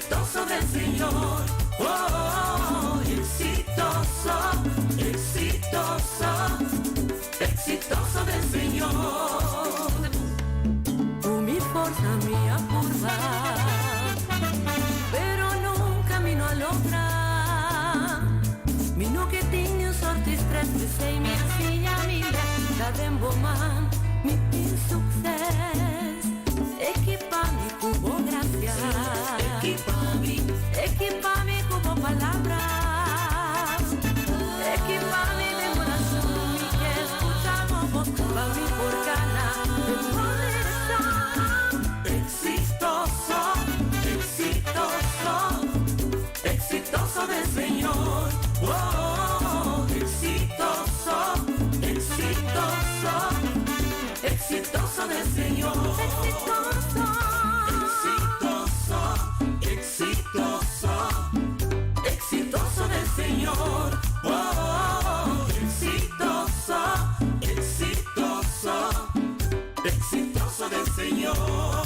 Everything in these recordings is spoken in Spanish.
exitoso del Señor. Oh, oh, oh, exitoso, exitoso, exitoso del Señor. Tu mi forza mi appurva, però non cammino all'opera. Mino che tinni un sorti strette, sei mia figlia mia, da tempo man mi in success. Equipami cubo gracias, equipami cubo palabras, equipami de corazón y que escuchamos vos, mami por gana de poder estar. Exitoso, exitoso, exitoso del Señor. Oh, oh, oh, exitoso, exitoso, exitoso del Señor. Exitoso, exitoso, exitoso, exitoso del Señor. Oh, oh, oh, exitoso, exitoso, exitoso del Señor.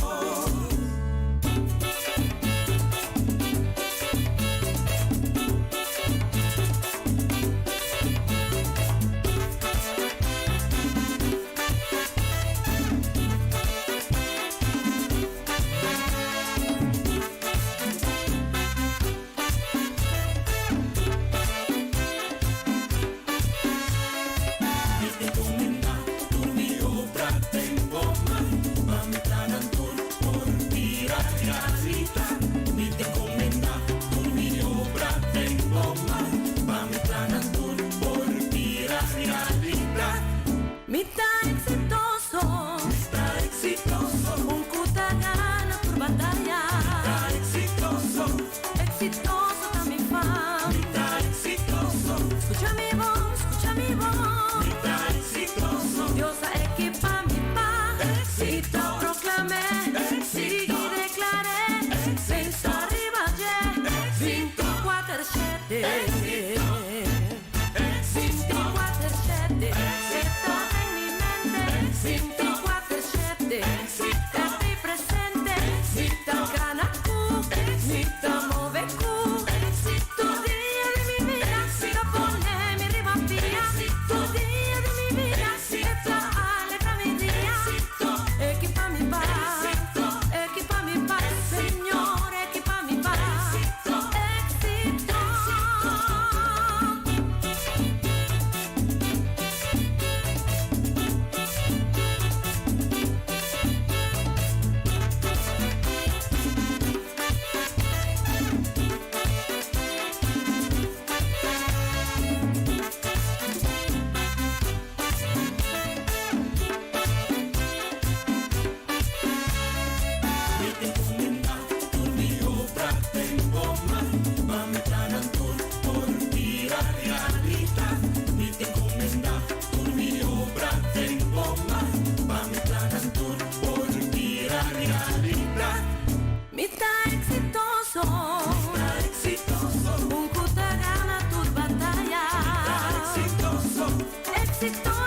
éxito,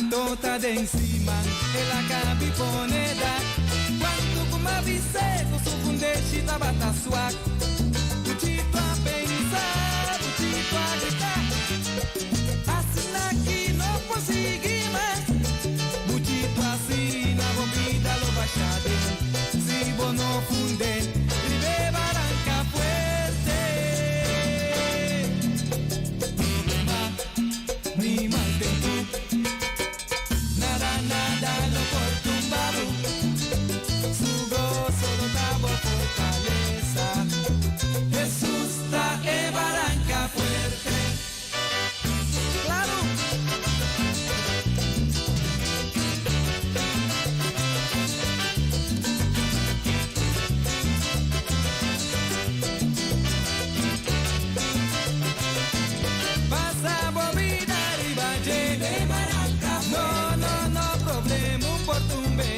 tota de encima, ela cabe poneda. Quando como avise, o sufundeshi tabata swag. Butito a pensar, butito a gritar. Assim aqui não consegui mais. Butito assim na bombida lo baixade. Se bo no funde, ribe barranca fuerte. Ni mal tempo. Nada, nada lo perturbado. Su gozo lo daba fortaleza. Jesús trae barranca fuerte. Claro. Pasa bobina ribaje de barranca fuerte. No, no problema por tumbe.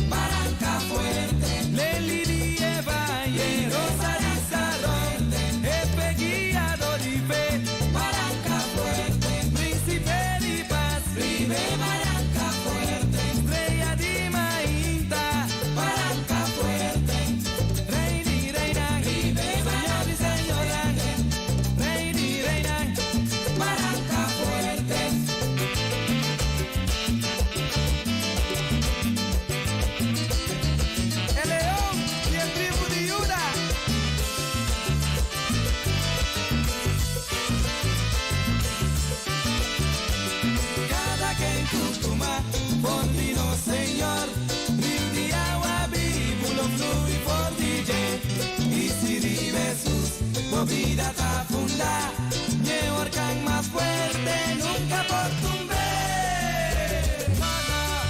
Barranca fuerte. Le lirie valle. Rosa Lizarrón. Jefe guiado de fe. Barranca fuerte. Príncipe de paz. Vive Barranca fuerte. Estrella de Mainta. Barranca fuerte. Rey y reina. Vive Señor y señora. Rey y reina. Barranca fuerte. El león y el tribu de Judá. Cada que en Cutuma, Bondino Señor, río de agua vivo, lo fluye por DJ. Y si vive sus movida ta funda, me orcan más fuerte, nunca por tumbe.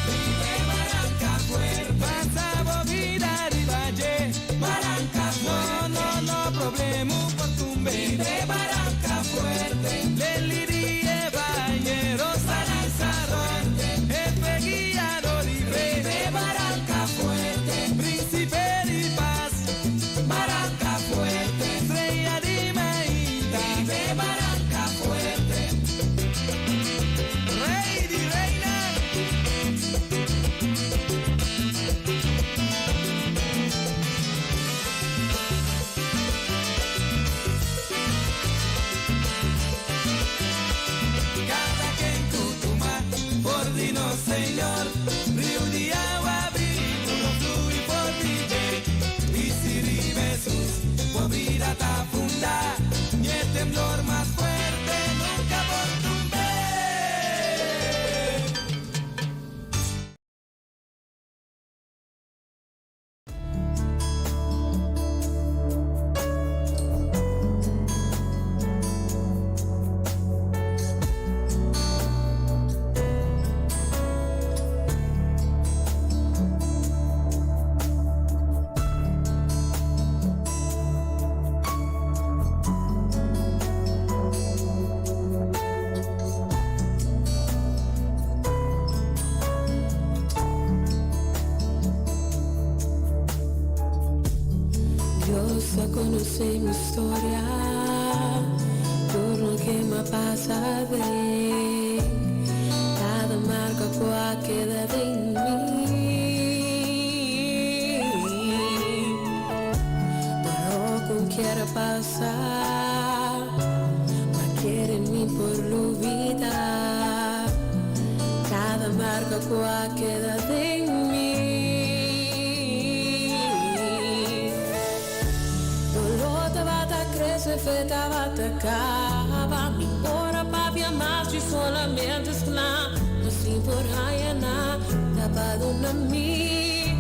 Vive Barranca fuerte. Pasa movida de valle. Barranca fuerte. No, no problema por tumbe. Vive Barranca fuerte. Le lirie valle. Rosa Lizarrón. Jefe guiado libre. Vive Barranca fuerte. Príncipe de paz. Barranca fuerte. Estrella de Mainta. Vive Barranca fuerte. Rey y reina. Cada que en Cutuma, Bondino Señor, río de agua vivo, lo fluye por DJ. Y si vive sus movida ta funda, ni el temblor más fuerte, nunca por tumbe. Dios ya conoce mi historia, todo lo que me pasa de cada marca que queda de mí. Todo con quiera pasar, ma quiere en mí por la vida. Cada marca que queda de mí. Se fetava atacava, me embora pavia mais de solamente lá, assim por raiana, tapado na minha.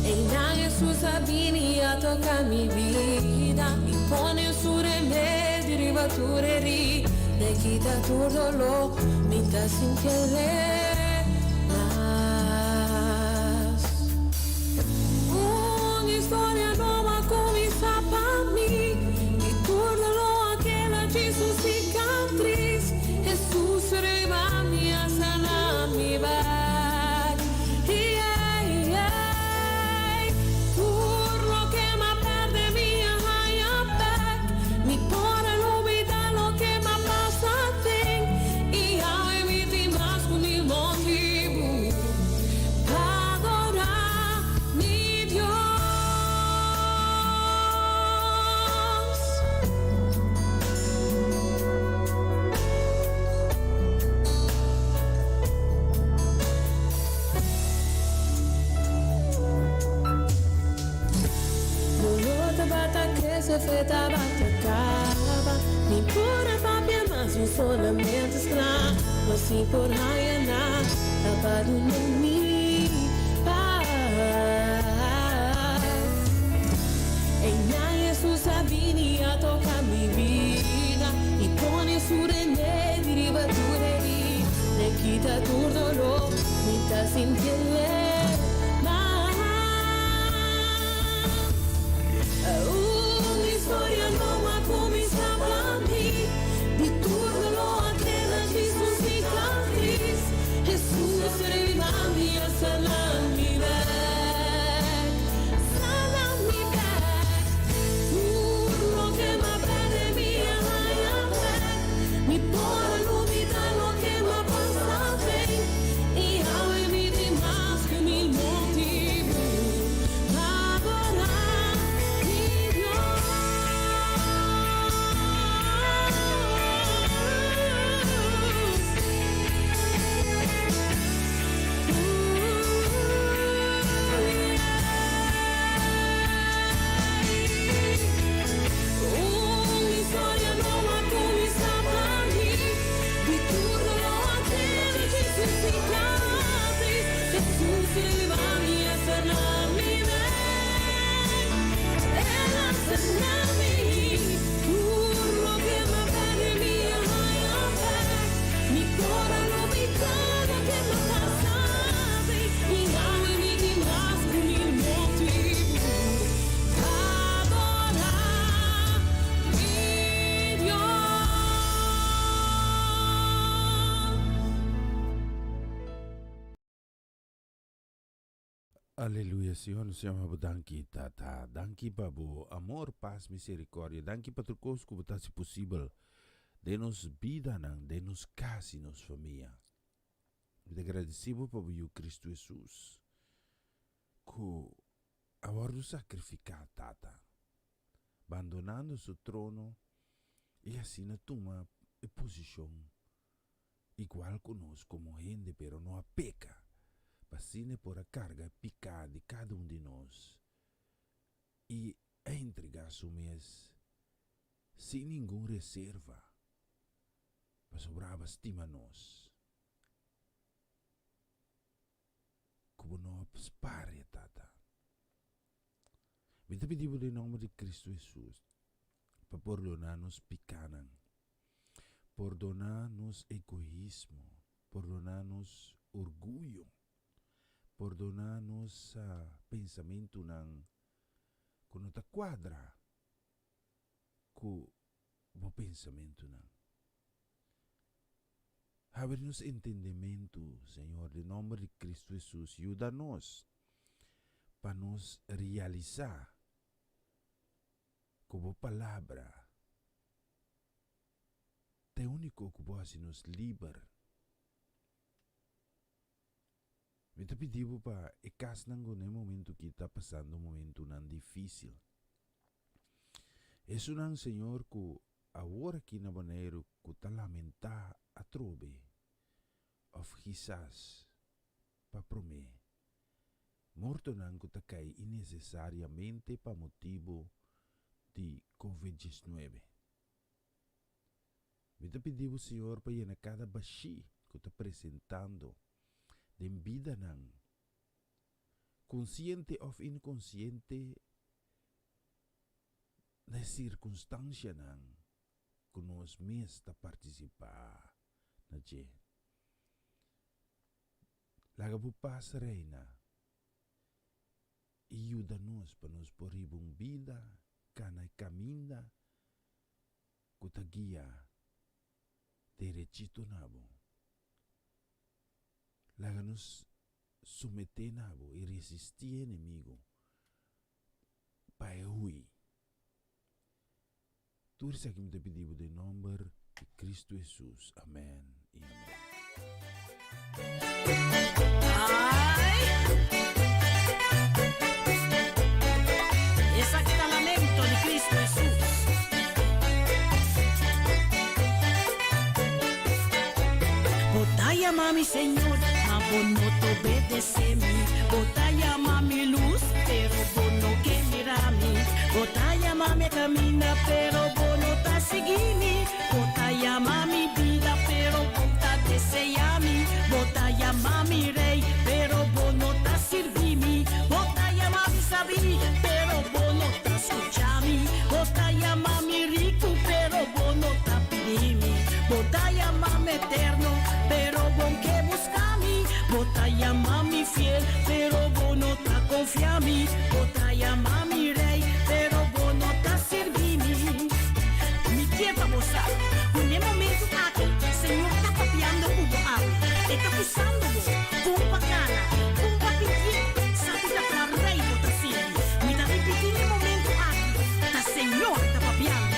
Em na Jesus abinia toca mi vida, me pone su remédio ribatureri, ne quita tu dolor, me dá sin querer. História nova começa para mim e tudo lo aquela de sua cicatriz. Jesus reba minha sana mi vai. Por lo que me perde minha raia back, me pone olvidar lo que me passa estava tocava. Nem por a papia, mas eu solamente escravo. Assim por raia na tapado no mi. Em Jesus sabia tocar minha vida. E põe su rende deriva tureri. Ne quita tu dolor, me tá sin querer. Storia nuova cominciava a me di tutto lo attesa Gesù cicatriz Gesù arrivami a salami back tutto che mi prende mia back mi porta l'umidità lo che mi passa bene e io mi rimasco mil motivi Aleluia, Senhor, nos chamamos danki, tata. Danki, babu. Amor, paz, misericórdia. Danki, patrocos, como está se possível. De-nos vida, não. De-nos casa e nos família. Te agradecemos por o Cristo Jesus. Que agora sacrificar, tata. Abandonando seu trono. E assim toma a posição. Igual conosco, como gente, pero não a peca. Passine por a carga picada de cada de nós e entregar o mês sem nenhuma reserva para sobrar estima nós. Como nós pare, tata. Me pedimos em nome de Cristo Jesus para perdonar-nos picanan, perdonar-nos egoísmo, perdonar-nos orgulho, perdonar-nos pensamento não quando está quadra com o pensamento não. Abre-nos entendimento, Senhor, em nome de Cristo Jesus, ajuda-nos para nos realizar como palavra é único que pode nos libertar. Me te pediu para e caso não no momento que está passando um momento não difícil. É um Senhor que agora aqui na maneira que está lamentar a trobe, ou quizás para promer, morto não que está cai innecessariamente para motivo de Covid-19. Me te pediu Senhor para ir na cada baixi que está apresentando de vida não, consciente ou inconsciente, na circunstância não, que nós mesmos participar na gente. Laga bu paz reina, e ajuda-nos para nos pôr em vida, cana e caminha, que te guia, derechito nabo. Laga-nos submeter nabo e resistir inimigo. Pai hui. Tudo isso que me te pediu de nome de Cristo Jesus. Amém e amém. Es lamento de Cristo Jesús. Botaya mami Señor. ma vos no te obedecemi. Vos te llama mi luz, pero vos no que mirami. Vos te llama mi camina, pero vos no te seguimi. Vos te llama mi vida, pero vos te deseami. Vos te llama mi rey, pero vos no te sirvimi. Vos te llama mi sabí, pero vos no te escuchami. Vos te llama mi rico, pero vos no te pedimi. Vos te llama mi eterno, pero vos que buscami. Vos te llama mi fiel, pero vos no te confiami. Vos te llama mi rey, pero vos no te sirvimi. Mi tiempo vos sabe, con el momento aquel, Señor está papiando con vos agua. Está usando vos, con bacana, con papiquín. Sabe da pra rei vos te sirve. Me está repetindo el momento aquel, está Señor está papiando.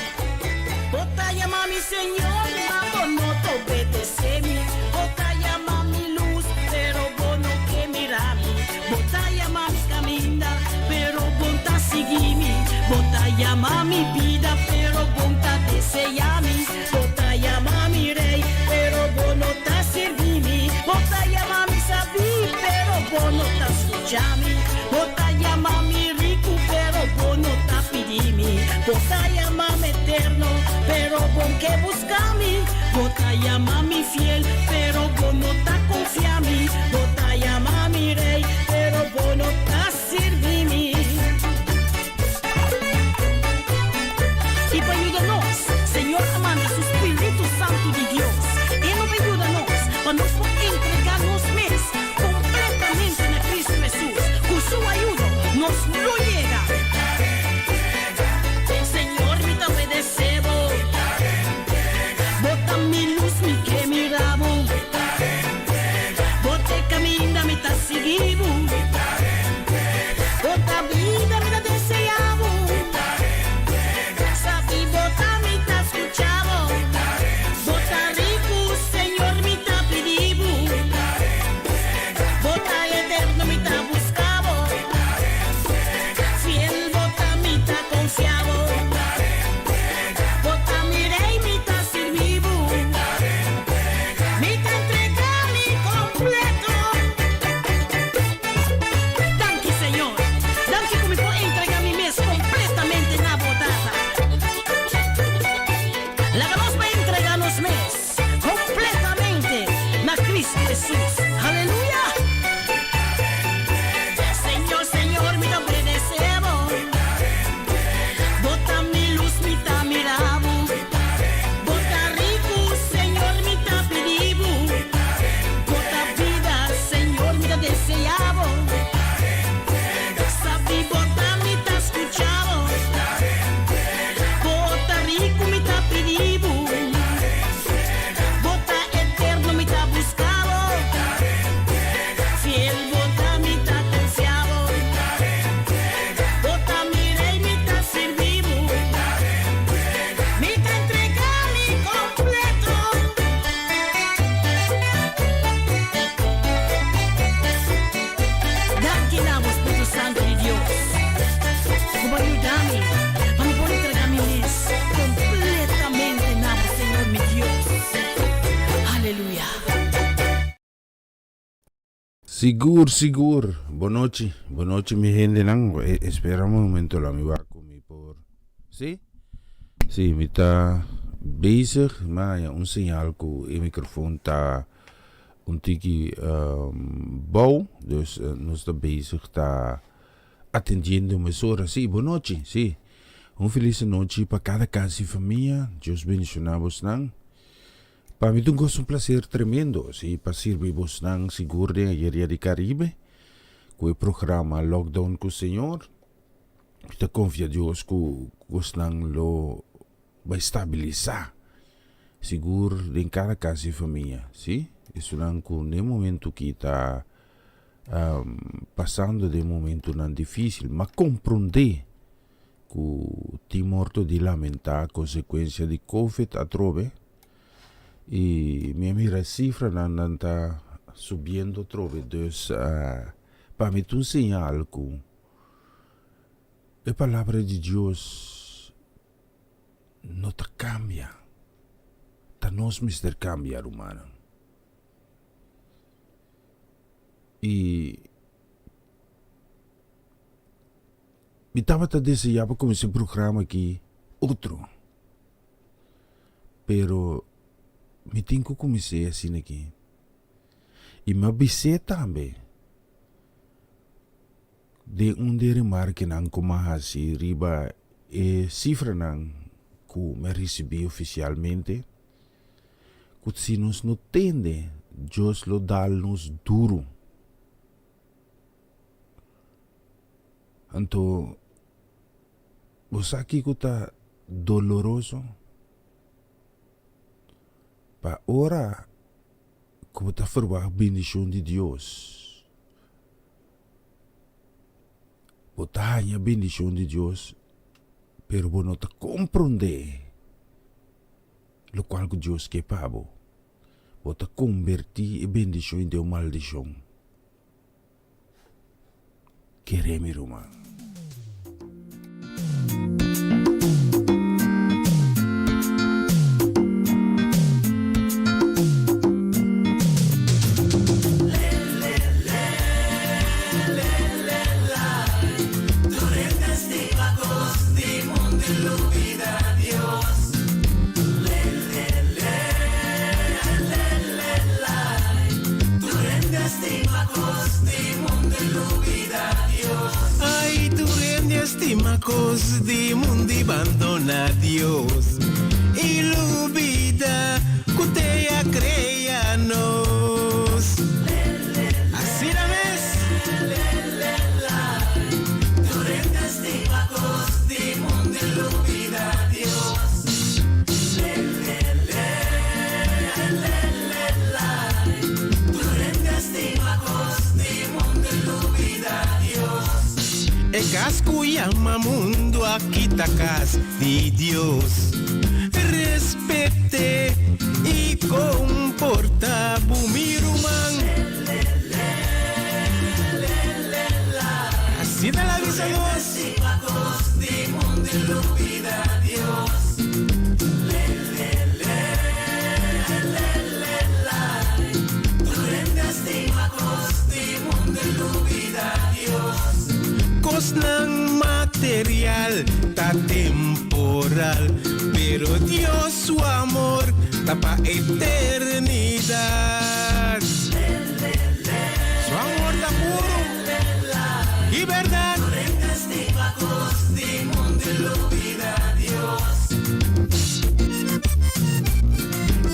Vos te llama mi Señor, vos no te obedecemi. Vos te llama mi luz, pero vos no que mirami. Vos te llama mi camina, pero vos te seguimi. Vos te llama mi vida, pero vos te deseami. Vos te llama mi rey, pero vos no te servimi. Vos te llama mi sabí, pero vos no te escuchami. Vos te llama mi rico, pero vos no te pedimi. Vos te llama mi eterno, pero vos que buscami. Vos te llama mi fiel, pero vos no te confiami. Vos te llama mi rey, pero vos no te sirvimi. Y para ayudarnos, Señor, amando su Espíritu Santo de Dios. Él nos ayuda para nos entregarnos mes completamente en Cristo Jesús. Con su ayuda nos lo llega. Señor, me te obedecemos. Bota mi luz, mi que miramos. Bota camina, me te seguimos. Bota vida, me te deseamos. Sabi, bota me te escuchamos. Bota rico, Señor, me te pedimos. Bota eterno, me te buscamos. Fiel, bota me te confiamos. Bota mi rey, me te servimos. Me te entregamos completo. Danke, Señor. Danke que me puedo entregar mi mes completamente na botada. La que nos va a entregarnos mes completamente na Cristo Jesús. Aleluya. Señor, Señor, me te obedecemos. Bota mi luz, me te miramos. Bota rico, Señor, me te pedimos. Bota vida, Señor, me te deseamos. Sabe, bota me te escuchamos. Bota rico, me te pedimos. Bota eterno, me te buscamos. Fiel, bota me te confiamos. Bota mi rey, me te servimos. Me te entregamos completo. Danke damos, Espíritu Santo de Dios. Como ayúdame, para me poder entregar mi mes completamente nada, Señor, mi Dios. Aleluya. Sigur. Buenas noches, mi gente. Espera un momento, la mi va conmigo por. ¿Sí? Sí, me está bezig, maar ja, un signaal que el microfoon está un tiki bouw, dus nos está bezig, está atendiendo mis horas. Sí, buenas noches, sí. Un feliz noche para cada casa y familia. Dios bendiga vos nang. Para mí es un placer tremendo, sí, para servir vos nang seguro de Area de Caribe, con el programa Lockdown con el Señor. Yo confío en Dios que vos nang lo va a estabilizar, seguro en cada casa y familia, sí. Eso nang que en el momento que está pasando de momento tan difícil, mas comprender que ti morto de lamentar consecuencia de COVID a trove. Y mira cifra está subiendo trove, dus para mí es un señal que la palabra de Dios no te cambia, te nos mister cambiar humano. E estava a desejar para começar o programa aqui outro. Pero me tenho que começar assim aqui. E me abisei também. De remarque não como assim riba cifra não que me recebi oficialmente. Que se nos não tende, Deus lo dá-nos duro. Então, você aqui que está doloroso, para ora que você verwacht a bendição de Deus. Você tem a bendição de Deus, pero você não compreende lo qual que Deus quer para você. Você convertir a bendição em uma maldição. Queremos, irmão. Estimacos de mundo abandona a Dios y la vida que te crea nos. Así la ves. Durante estimacos de mundo la vida a Dios. Durante estimacos de mundo la vida a Dios. El casco llama mundo aquí tacas de Dios. Respete y comporta bumiruman. Así de la visa los de mundo lo vida a Dios. Ng material ta temporal, pero Dios su amor ta pa eternidad. Su amor ta puro y verdad.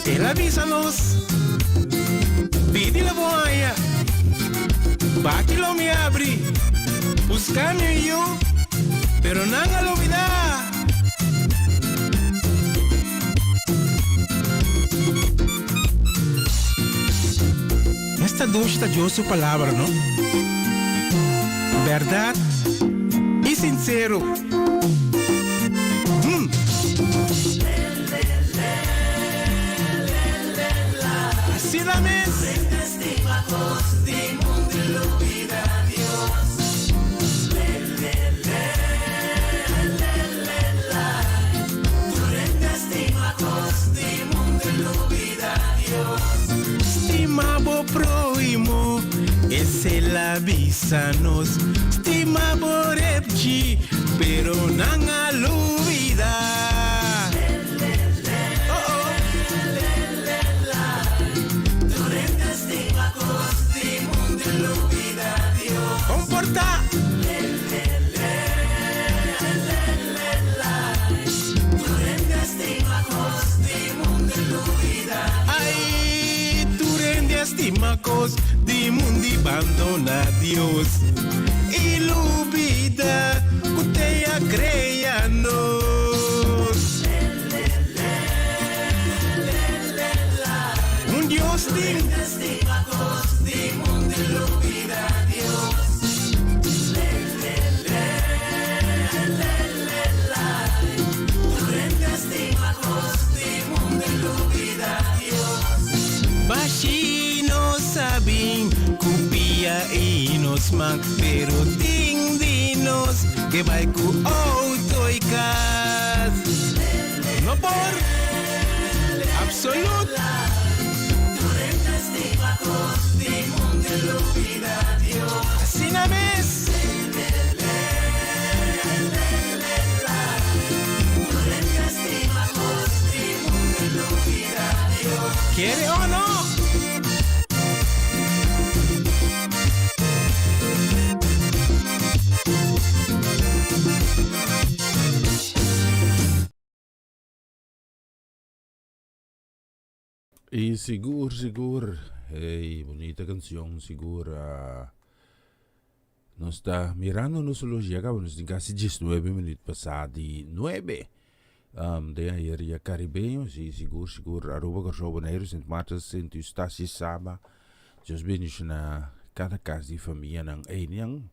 Él avísanos, pide la boya, pa' que lo me abrí. Buscame yo, pero nada lo olvidar. Esta noche está Dios su palabra, ¿no? Verdad y sincero. Así la mes. Estimabo proimo, ese la visanos. Estimabo repchi, pero nanga lo vida. Comporta. Estimacos de mundo abandona a Dios y la vida que te crea nos. Un Dios de estimacos de mundo la vida a Dios. Estimacos de mundo la vida a Dios. Bashino sabin cupia y nos man, pero ting dinos que va cu auto y cas. No por absoluto. Estimacos de mundo la vida. ¿Quiere o no? Y seguro, hey, bonita canción, seguro. Nos está mirando, nos lo llega, nos tiene casi 19 minutos passati 9. De ayer ya caribeño, sí, seguro, Aruba, Corsobo, Neiro, Sint Maarten, Sint Eustatius, Saba. Just ben na cada casa de família ng Enyang.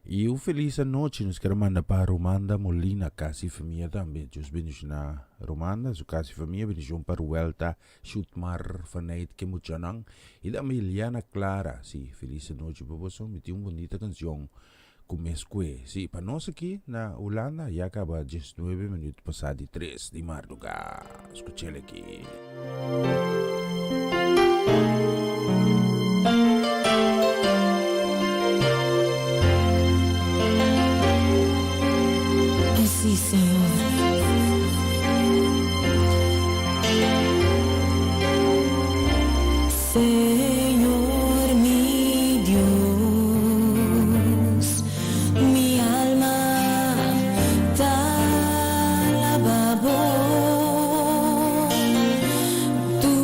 E o feliz noite nos quero mandar para Romanda Molina, casa de família também. Just ben na Romanda, so casa de família, ben para Vuelta, Chutmar, vanuit que muito nang. E da Miliana Clara, sim, feliz noite para você, me tem uma bonita canção. Comesque, sim, para nós aqui na Holanda, já acaba 19 minutos passado de 3 de madrugada. Escute aqui. Sí, Señor. Señor mi Dios, mi alma te alaba, tú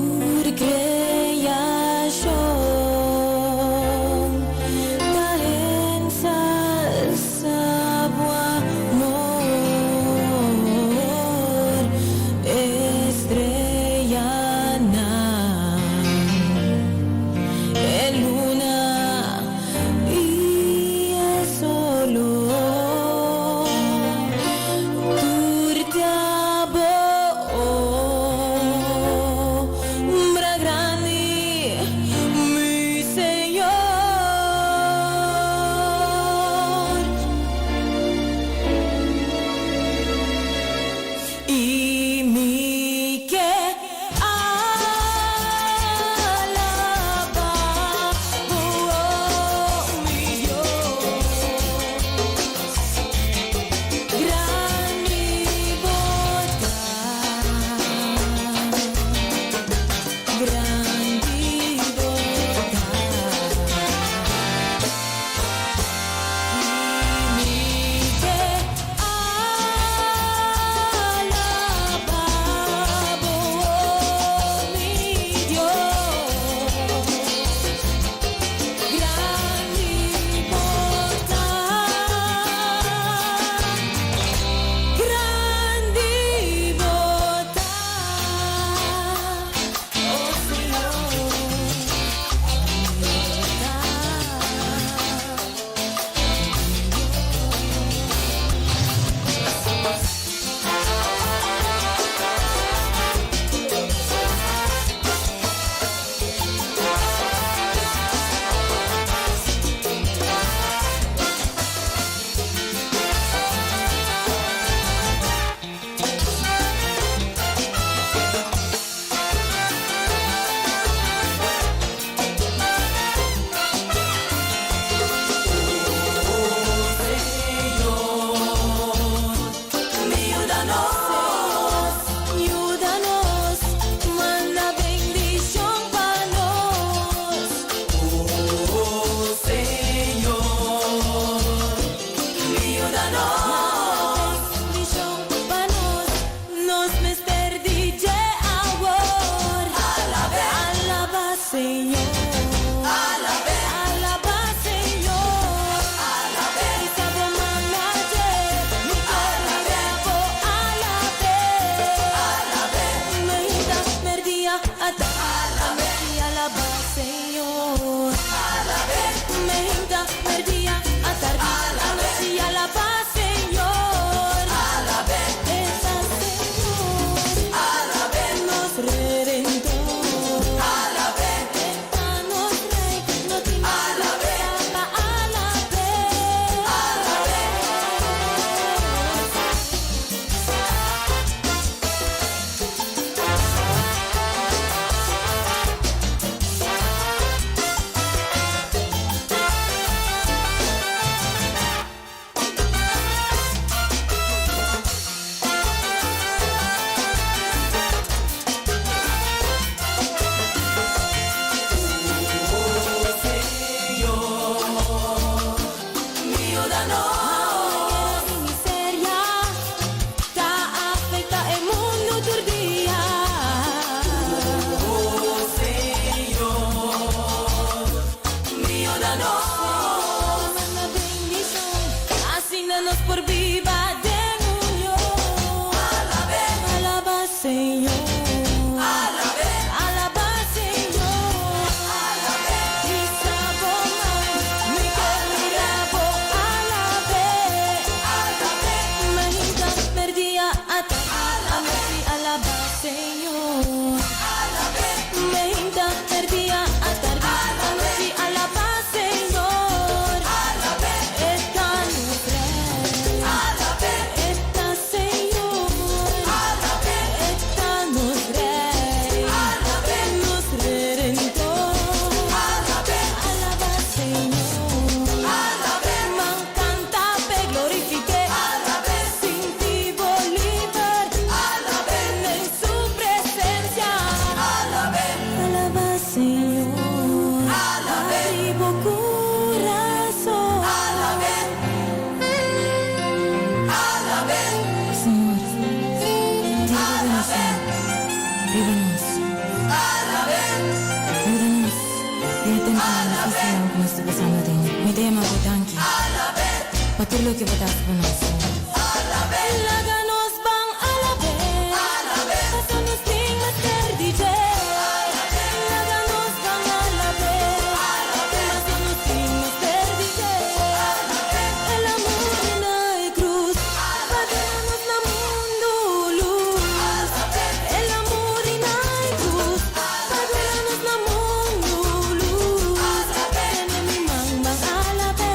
creación, te ensalzaba amor, estrellana, luna y el solo, turtiabo, umbra grande, mi Señor. Y mi que alaba, oh mi Dios, grande bondad, grande bondad. Y mi que alaba, oh mi Dios, grande bondad, grande bondad, oh ayúdanos, manda bendición para nos. Oh Señor, ayúdanos, bendición para nos mister DJ Award. Alaba Señor, alaba Señor, Isa Bomanaje, mi alabo, Mehida, Merdia, Ata, alaba Señor, Mehida, Merdia, Atar, alaba Señor, esa Señor, nos redentor, esta Nafasi ako gusto kasama din. May tema ko tanki. Patuloy kita taas ko na sa. Laganos bang alabe? Pasanos ting master DJ. Laganos bang alabe? Pasanos ting master DJ. El amor no hay cruz. Pagamos na mundo luz. El amor no hay cruz. Pagamos na mundo luz. Tene mi mang bang alabe.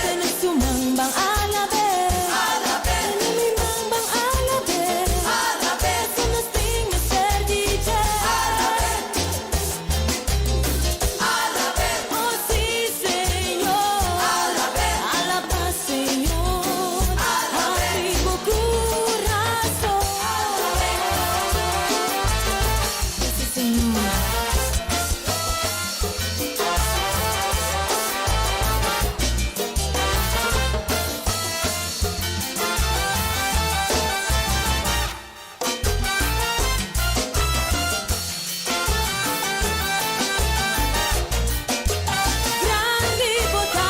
Tene su mang bang alabe. Tene mi mang bang alabe. Pasanos ting master DJ. Oh sí, señor. A la paz, señor. Arriba corazón. Sí, señor. Grandi botà.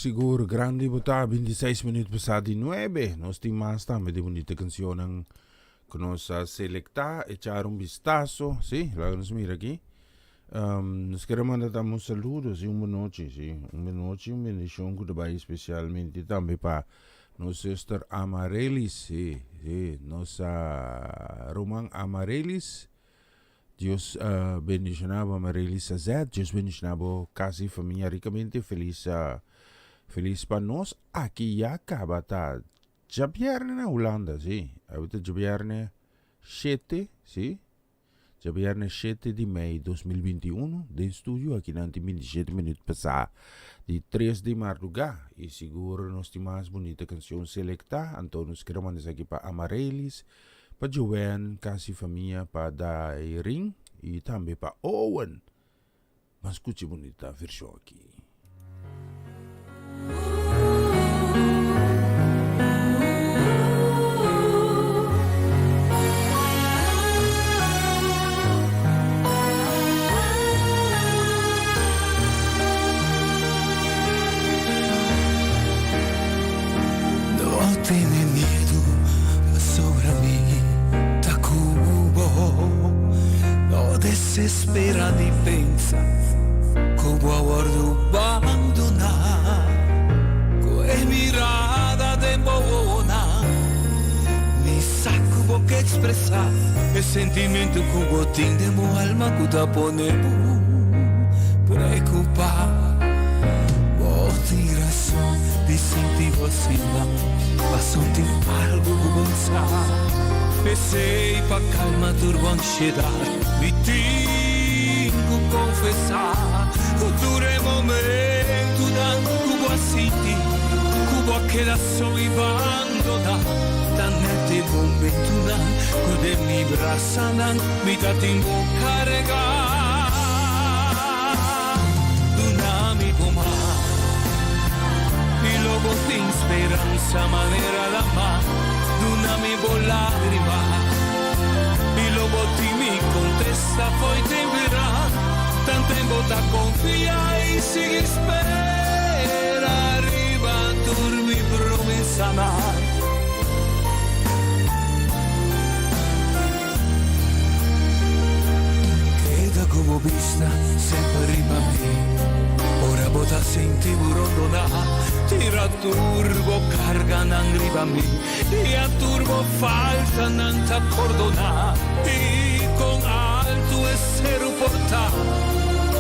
Sigur, grande botà, 26 minutos passati 9. Nos stimas também de bonita canção que nos selecta, echar un vistazo, sí, la nos mira aquí. Nos queremos mandar un saludo, sí, una noche, sí, una noche, una bendición que te especialmente también para nuestra sister Amarelis, sí, nuestra Roman Amarelis. Dios bendicionaba Amarelis Azad, Dios bendicionaba casi familia ricamente, feliz para nos. Aquí ya acaba, ya viernes en Holanda, sí, ahorita ya viernes 7, sí. Ya viernes 7 de maio 2021, de estúdio aqui na 27 minutos passar de 3 de madrugada. E seguro nós temos mais bonita canção selecta. Então nós queremos mandar aqui para Amarelis, para Joanne, Cassie Família, para Dairing e também para Owen. Mas escute bonita versão aqui. Tiene miedo sobre mí, te cubo, no desespera ni pensa, como aguardo abandonar, con mirada de buona, mi saco que expresar, el sentimiento como tiene mi alma que te pone preocupar. Tem razão de sentir você não, mas só tem algo que pensar. Pensei pra calma tua ansiedade, me tenho que confessar. Futuro momento que vou sentir, que vou quedar só e abandonar. Tanto momento que de mi braça não me dá tempo carregar. Un amigo más. Y luego sin esperanza manera de amar de una amigo lágrima y luego ti mi contesta poi te verá tan tempo da confía y sigue espera arriba tu mi promesa más queda como vista sempre arriba a mí. Ora bota senti burondona, tira turbo carga nan riba mi, y a turbo falta nan ta perdona, y con alto essere portar,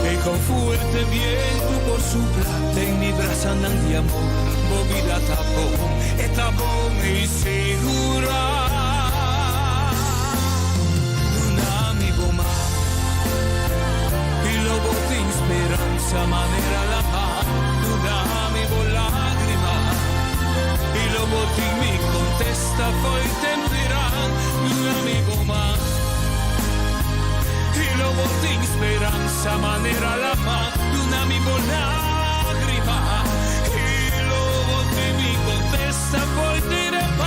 y con fuerte viento por sopla, en mi brasa nan di amor, movida tapón y segura, un amigo más. Lo bote speranza manera la mano dami con lagrima y lo bote mi contesta poi temperan un amigo más y lo bote speranza manera la mano un amigo lagrima y lo bote mi contesta poi temperan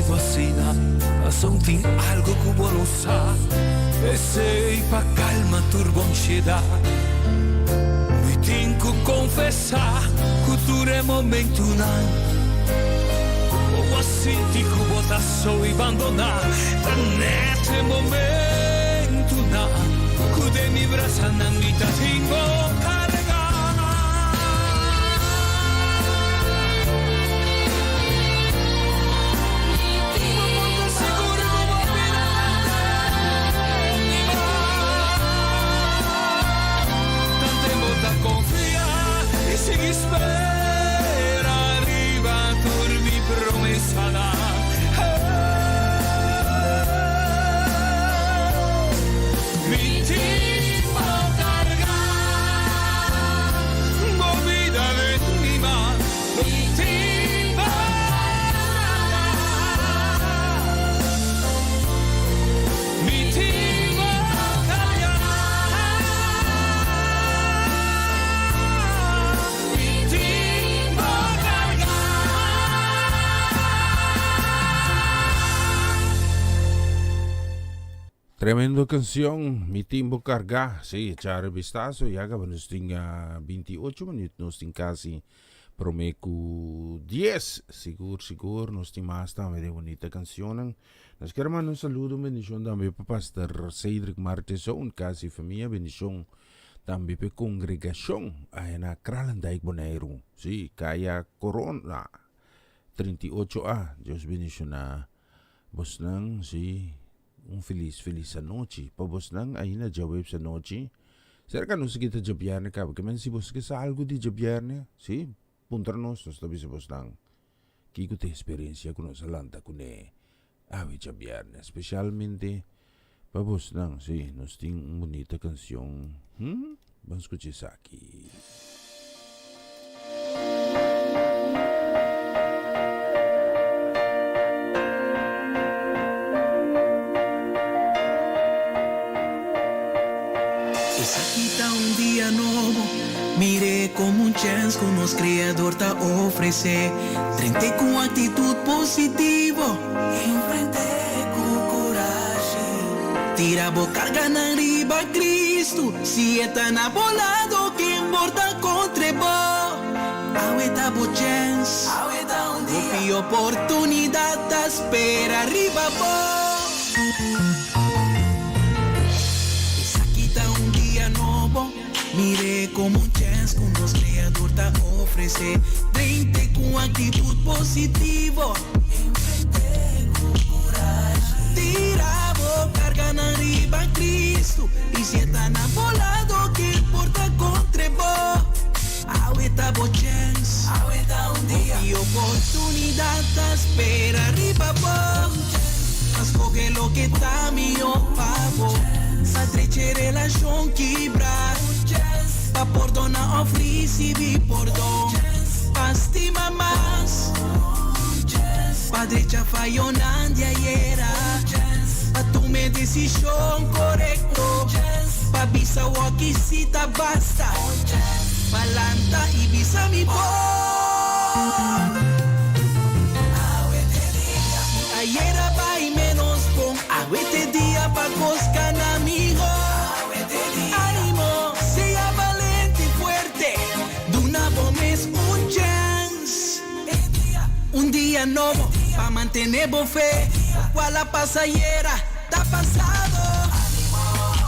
vacina, son tem algo que vuole usare e sei pa calma turbo ansiedade. Mi tengo confessar que tu è momento nan. O senti che vuota solo abbandonare, tanete momento nan. Que de mi brasa nan vita tengo si spera arriva turbi promessa da mi timbo carga movida de mi mano mi timbo mi timbo Tremendo canción, Mi Timbo Carga. Sí, echar vistazo. Ya que nos tenga 28 minutos, nos tenga casi promecu 10. Sigur, nos tenga más también de bonita canción. Nos queremos un saludo, bendición también para Pastor Cedric Martesón, casi familia, bendición también para congregación. En la Kralandijk Bonaire. Sí, Kaya Corona 38A. Dios bendición vos nang, sí. Un feliz noche. Pabos nang ay na jawab sa noche. Cerca nos kita jabiyarne ka. Bagaman si bos ka sa algo di jabiyarne. Si, puntarnos. Nos tabi si bos nang. Kiko te experiencia kuno sa lanta kune. Awi jabiyarne. Especialmente, pabos nang. Si, nos ting bonita canción. Vamos escuchar sa aquí. Esa quita un día nuevo, mire como un chance que nos creador te ofrece. Frente con actitud positiva, enfrente con coraje. Tira bo carga na riba Cristo, si está enamorado que importa contra bo. Aweta bo chance, aweta un día. Y oportunidad te espera arriba bo. Mire como un chance que nos creador te ofrece. Frente con actitud positiva, enfrente con coraje. Tira bo carga na riba Cristo, y si está enamorado que importa contra bo. Aweta bo chance, aweta un día. Y oportunidad te espera arriba bo. Escoge lo que está mío pavo. Sa treche relación quebrar. Pa perdonar ofrece vi perdón. Pa estima más. Padre ya falló nadie era. Pa tomar decisión correcto. Pa visa o que cita basta. Pa lanta y visa mi voz. Ayer va y menos con este día pa' coscar amigo. Ánimo, sea valente y fuerte. De una bomba es un chance. Un día nuevo pa' mantener bo fe. Cual la pasajera está pasado.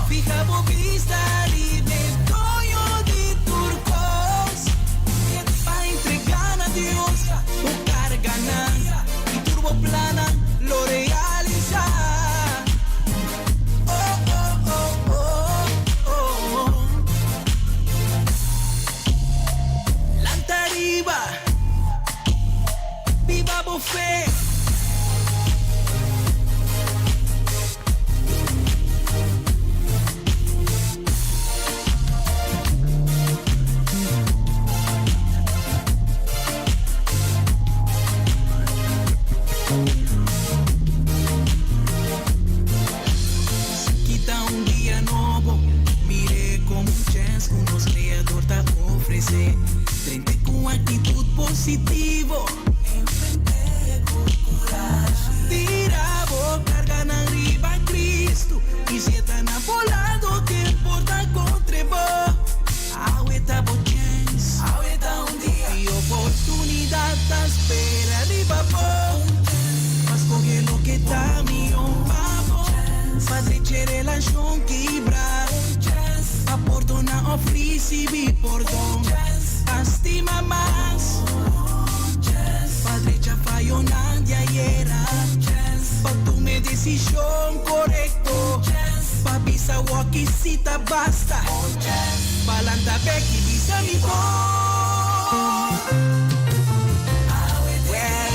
Fija bo vista libre. Toyo de turcos. Pa' entregar a Dios. Buscar ganar. Y turbo plana. Lo realiza. Oh, oh, oh, oh, oh. Lanta arriba. Viva buffet. Frente con actitud positivo, enfrente con coraje. mentira, vou cargar na riba Cristo. E se tá na bolado, que importa contribua. Aueta bo chance, aueta dia. E oportunidade da espera de babão. Mas porque lo que tá mi pavo. Fazer relação quebrar. A perdona ofrece vi perdão. Estima mais. Padre já falhou na diaera. Pa tomar decisão correto. Pa bisa walkie sita basta. Balanda beki bisa mi bom. Well,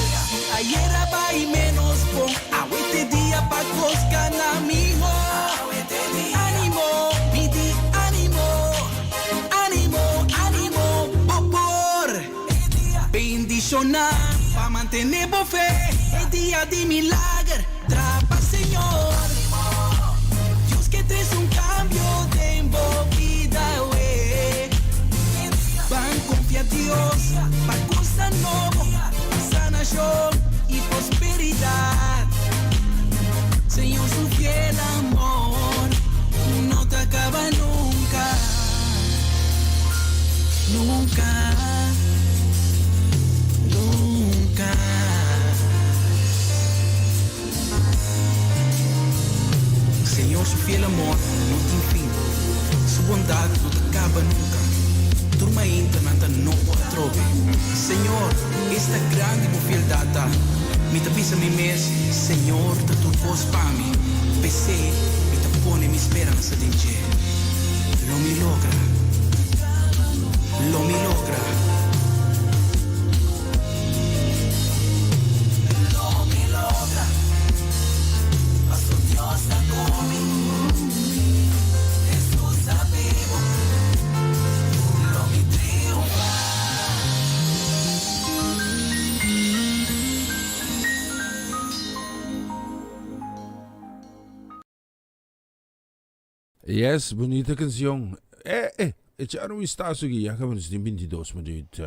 ayer vai menos bom. Awete dia pa cosca na mi ho. Animo, pidi animo. Animo, animo, popor. Bendiciona pa mantener boa fé. É dia de milagre. Trapa, Senhor. Deus que traz cambio de vida, ué. Van confia Deus, pa coisa nova, sanação e prosperidade. Senhor, su fiel amor não te acaba nunca, nunca, nunca. Senhor, su fiel amor não tem fim, su bondade não te acaba nunca. Turma internata não pode trobe. Senhor, esta grande fieldade me te pisa mi mês, Senhor, te turcos para mim. PC, me te pone mi esperança de ti. Lo me logra, lo me logra. Lo me logra, paso Dios está conmigo. Jesús está vivo, lo me triunfa. Yes, bonita canción. Echaron un vistazo aquí, ya acabamos de 22 minutos.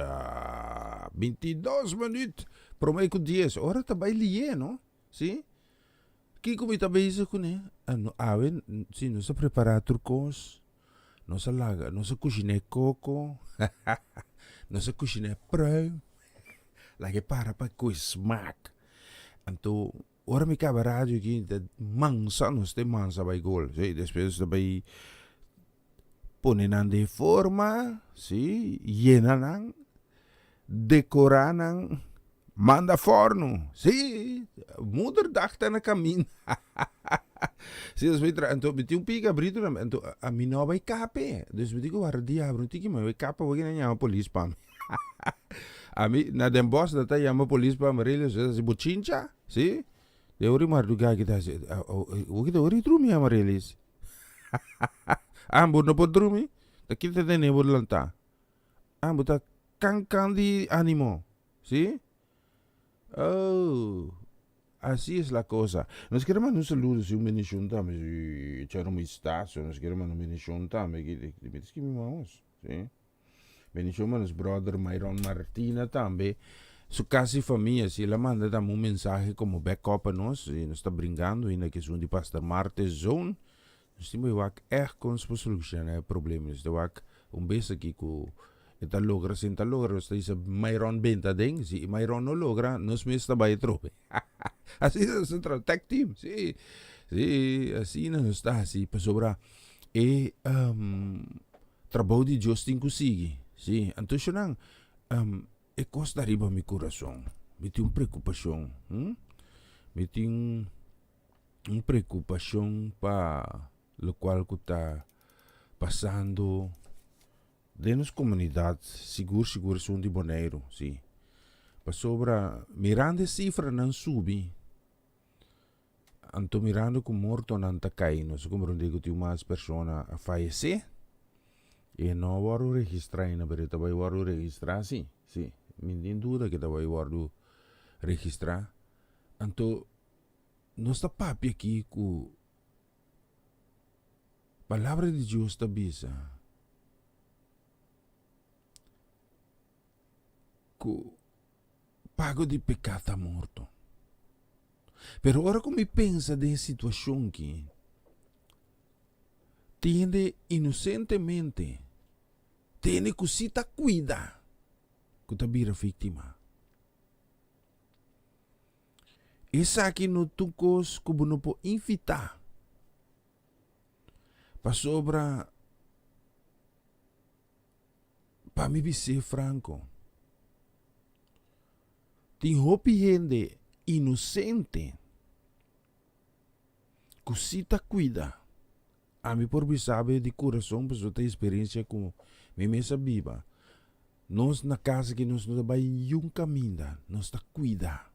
22 minutos. Promei com 10. Ora tá bem lié, não? Sim? Que como tá bem isso com né? Ano awen, sim, não se preparar turcos. Não se laga, não se cozinha coco. Não se cozinha preu. Lagi para coisa smaak. Então, ora me cabe rádio aqui, de mansa, não se mansa vai gol. Sim, depois vai ponen de forma, sim, llenan, decoran, manda forno, sim, moederdag na camin. Sim, dus weet je, en toen met die pica brito, en toen a mi no vai cape, dus weet ik waar die hebben, tiki maar vai cape, we gaan naar police pam. A mi na den boss dat hij aan police pam reles, is bochincha, sim. De ori maar duga kita, o kita ori trumi amarelis. Ambur no podrumi, da kita de nebur lanta. Ambur ta kan di animo, ¿sí? Oh, así es la cosa. Nos queremos un saludo si un benishunta, si c'era un istazo, nos queremos un benishunta, me dices que mi vamos, ¿sí? Benishunta, nos brother Myron Martina también. Su casi familia, si la manda damos un mensaje como backup a nos, y nos está brincando, y que son de Pastor Marte Zone. Dus die moet ik echt kunnen solucionar het probleem. Dus dat ik een beetje kiko het logra sin ta logra. Dus dat is Myron benta ding. Si Myron no logra, nos me está bij trope. Así es nuestro tag team. Sí, sí, así no está así. Pa sobra trabajo de Justin consegui. Sí, entonces nang costa arriba mi corazón. Me tiene preocupación. Me tiene preocupación pa lo cual que está pasando de nas comunidades, seguro son de Bonaire, sim. Pa sobra, mirando cifra não subi, anto mirando com morto não tá caindo, so como digo, tem mais pessoas a falecer, e não vou registrar ainda, mas eu vou registrar, sim, me tem dúvida que eu vou registrar, anto, nós tá papi aqui com palavra de Deus está bisa. Com pago de pecado morto. Pero ora como pensa de situação que tiene inocentemente, tiene cosita cuida, que tabira vítima. Essa aqui no tucos que não po invitar para sobra para me ser franco. Tem hopi gente inocente, cosita cuida. A mim por sabe de coração, pessoa tem experiência com me mesa viva. Nós na casa que nós não vai um caminho, nós está cuida.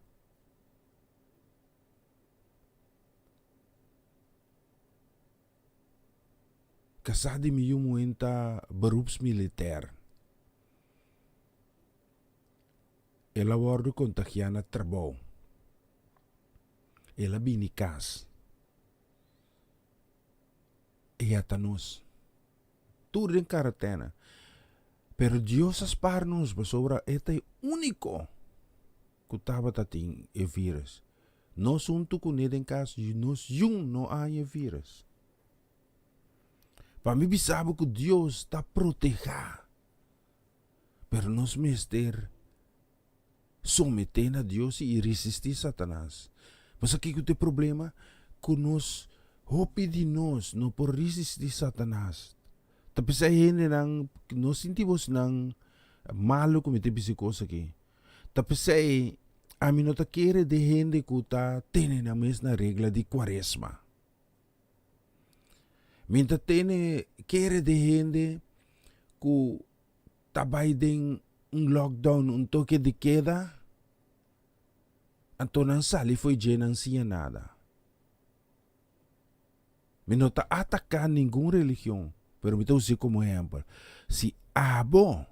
Casado me muita beroepsmilitair. Ela wordt contagiada trabalho. Ela bini cas. E ata nos. Tudo em quarentena. Pero Dios as par nos sobre este único que estava tating e vírus. Nós junto com ele em casa, nós não há e vírus. Para mim sabe que Deus está proteger. Pero nós mister someter a Deus e resistir Satanás. Mas aqui que tem problema que nós hope de nós não por resistir Satanás. Tapi sa hindi nang no sentimos nang malo comete psicose aqui. Tapi sa amin no takere de gente kuta tene na mesma regla de quaresma. Minta tene kere de gente ku tabay ding lockdown un toque de queda. Anto nang sali foi dyan siya nada. Minota atakan ningún religión. Pero me usar como ejemplo. Si abo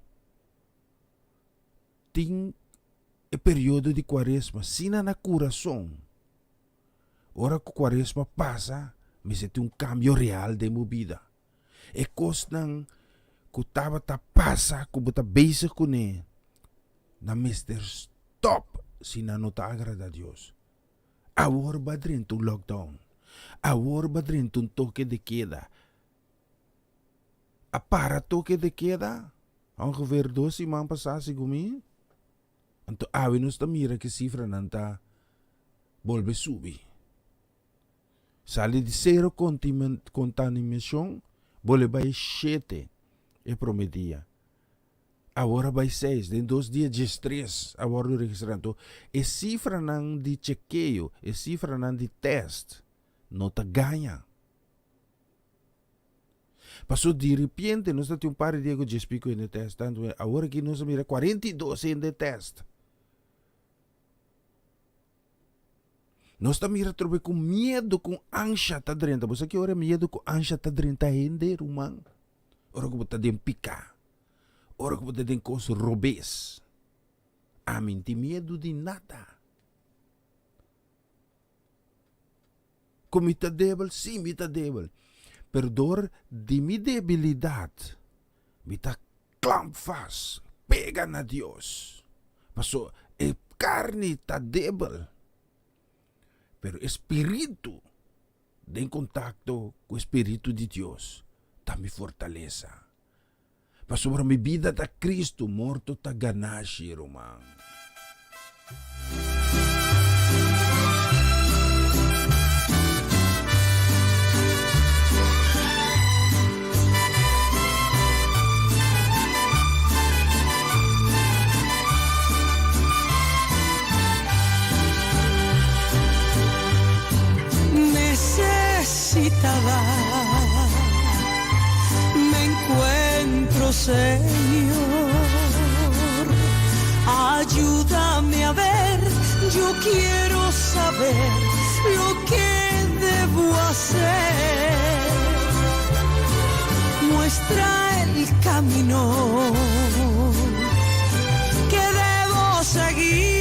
tem o período de quaresma, sina na coração, ora que quaresma passa, me sente cambio real de minha vida. E coisa nang que estava passa, que eu bezig com ele, na mister stop, sina não te agrada a Deus. Agora ba drin tu lockdown. Agora ba drin tu toque de queda. A para toque de queda, ongeveer 2 semanas passadas comigo. Então, nós ta mira que cifra nanta volve subir. Sali de 0 contaminação, volve vai 7 e prometia. Agora vai 6, em 2 dias de 3, agora registrando. E cifra nan de chequeio, e cifra nan de test, não ta ganha. Passou de repente, nós temos par de dias que explico no teste. Agora que nós mira 42 em de teste. Nós estamos mira trobe com medo, com ansia tá dentro. Você que ora medo com ansia tá dentro ainda, rumang. Ora que botar dem picar. Ora que botar dem coisa robês. Amin, tem medo de nada. Como está débil, sim, está débil. Perdor de mi debilidade, me está clamp fast, pega na Deus. Paso, e carne está débil, pero espírito, em contato com o Espírito de Deus, está me fortaleza. Paso, para mi vida está Cristo, morto está ganache, romang. Me encuentro, Señor, ayúdame a ver, yo quiero saber lo que debo hacer, muestra el camino que debo seguir,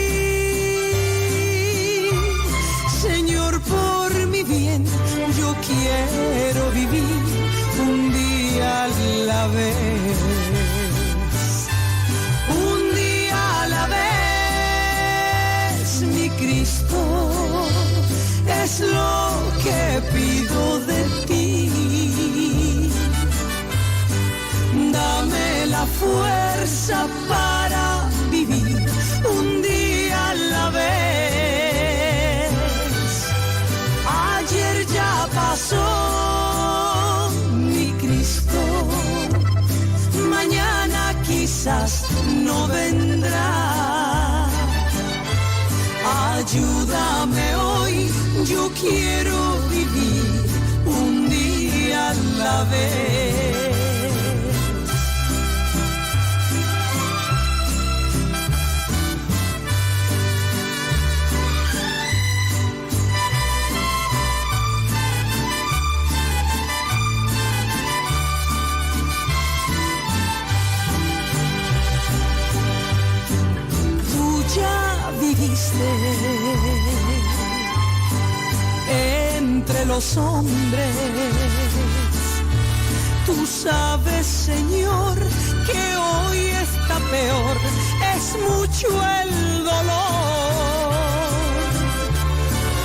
Señor, por mi bien. Yo quiero vivir un día a la vez, un día a la vez, mi Cristo, pido de ti. Dame la fuerza para vivir un día a la vez. Ayer ya pasó, mi Cristo, mañana quizás no vendrá. Ayúdame hoy, yo quiero vivir un día a la vez. Entre los hombres, tú sabes, Señor, que hoy está peor, es mucho el dolor,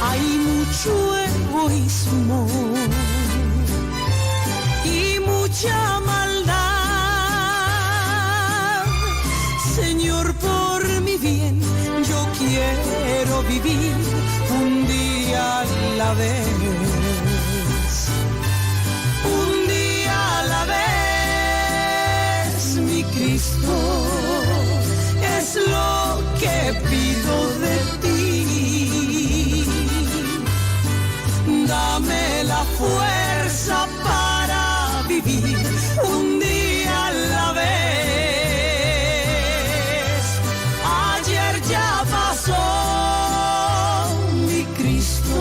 hay mucho egoísmo y mucha maldad. Señor, por mi bien, yo quiero vivir un día a la vez. Un día a la vez, mi Cristo, es lo que pido de ti. Dame la fuerza para vivir un día a la vez. Ayer ya pasó, mi Cristo,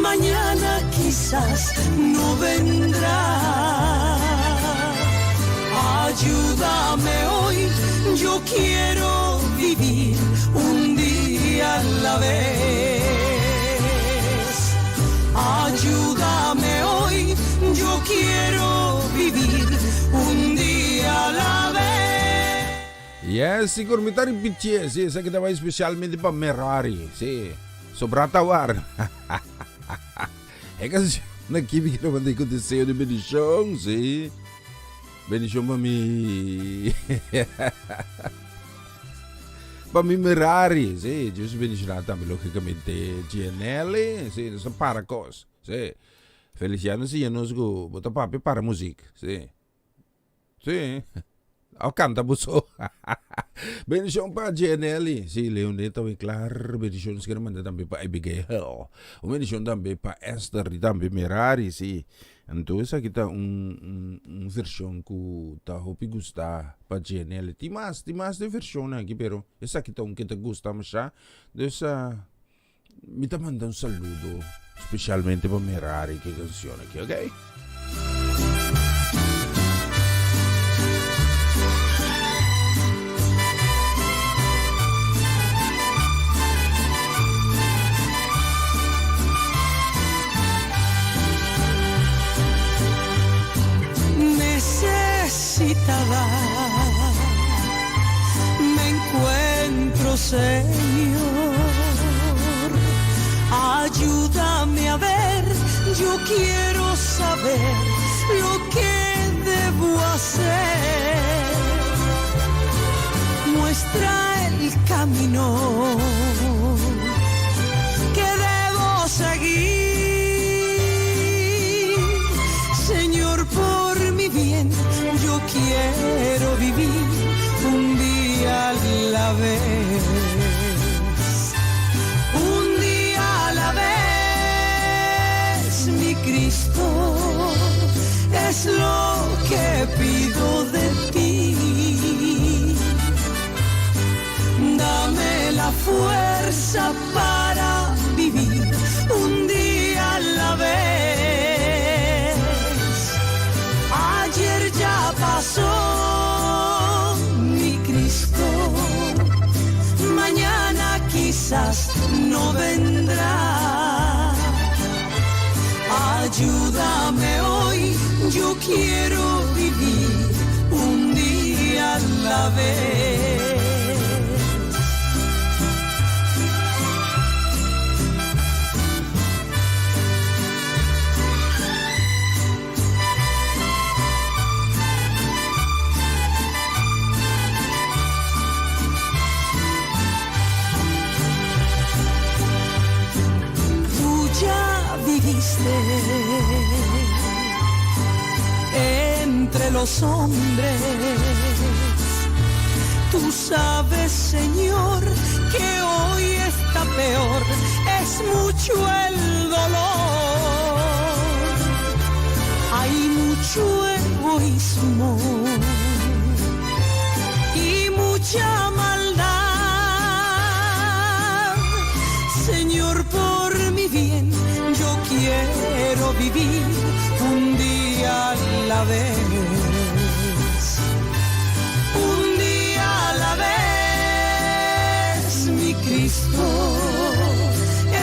mañana quizás no vendrá. Ayúdame hoy, yo quiero vivir un día a la vez. Ayúdame hoy, yo quiero vivir un día a la vez. Yes, siguro may taring pitches. Yes, sa kita may specialmente pa Merari. Si, sobra tawar. Kasi nagkibig naman tayo kung deseo de bendisyong. Si, bendisyong mami. Pami Merari. Si, Diyos bendisyonata logicamente GNL. Si, sa Paracos. Si, Feliciano si Janos ko. Bota papi para musik. Si. Si. O canta buso. Bendición pa GNL. Si Leoneta Wiclar. Bendición si naman tambi pa Abigail. O bendición tambi pa Esther. Tambi Merari. Si. Entonces kita un version ku taho pi gusta pa GNL. Timas de version aqui. Pero esa kita kita gusta masya. Entonces mi te manda un saludo. Specialmente pa Merari. Que canción aquí. Ok? Me encuentro, Señor, ayúdame a ver, yo quiero saber lo que debo hacer. Muestra el camino que debo seguir, Señor, por mi bien. Yo quiero vivir un día a la vez, un día a la vez, mi Cristo, es lo que pido de ti. Dame la fuerza para vivir un día a la vez. Ayer ya pasó, mi Cristo, mañana quizás no vendrá. Ayúdame hoy, yo quiero vivir un día a la vez. entre los hombres. Tú sabes, Señor, que hoy está peor, es mucho el dolor, hay mucho egoísmo y mucha maldad. Señor, por mi bien, yo quiero vivir un día a la vez. Un día a la vez, mi Cristo,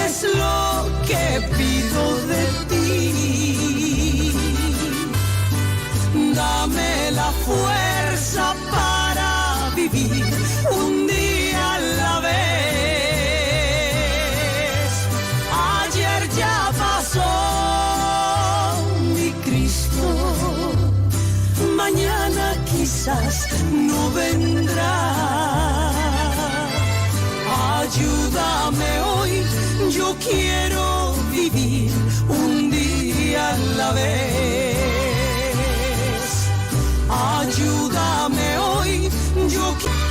es lo que pido de ti. Dame la fuerza para vivir un día a la vez. Ayer ya pasó, mi Cristo, mañana quizás no vendrá. Ayúdame hoy, yo quiero vivir un día a la vez. Ayúdame hoy, yo quiero.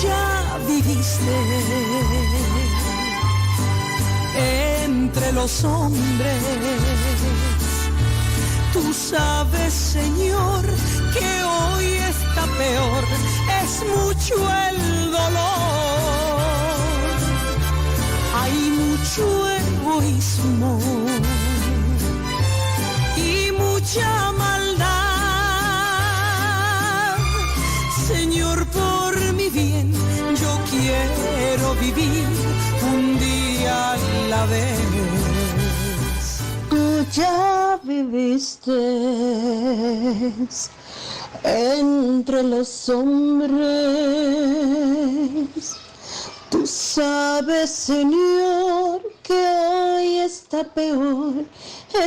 Ya viviste entre los hombres. Tú sabes, Señor, que hoy está peor, es mucho el dolor, hay mucho egoísmo y mucha maldad. Señor, por mi bien, yo quiero vivir un día a la vez. Tú ya viviste entre los hombres. Tú sabes, Señor, que hoy está peor,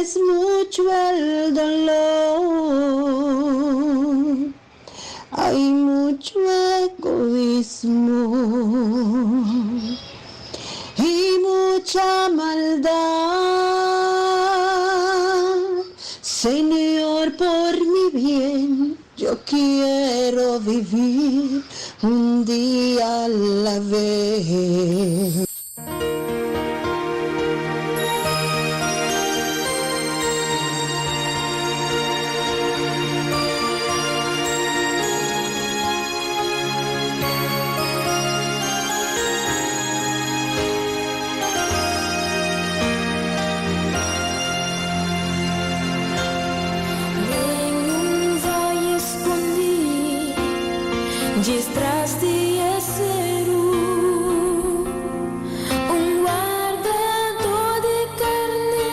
es mucho el dolor. Hay mucho egoísmo y mucha maldad. Señor, por mi bien, yo quiero vivir un día a la vez. Detrás de acero, guardador de carne,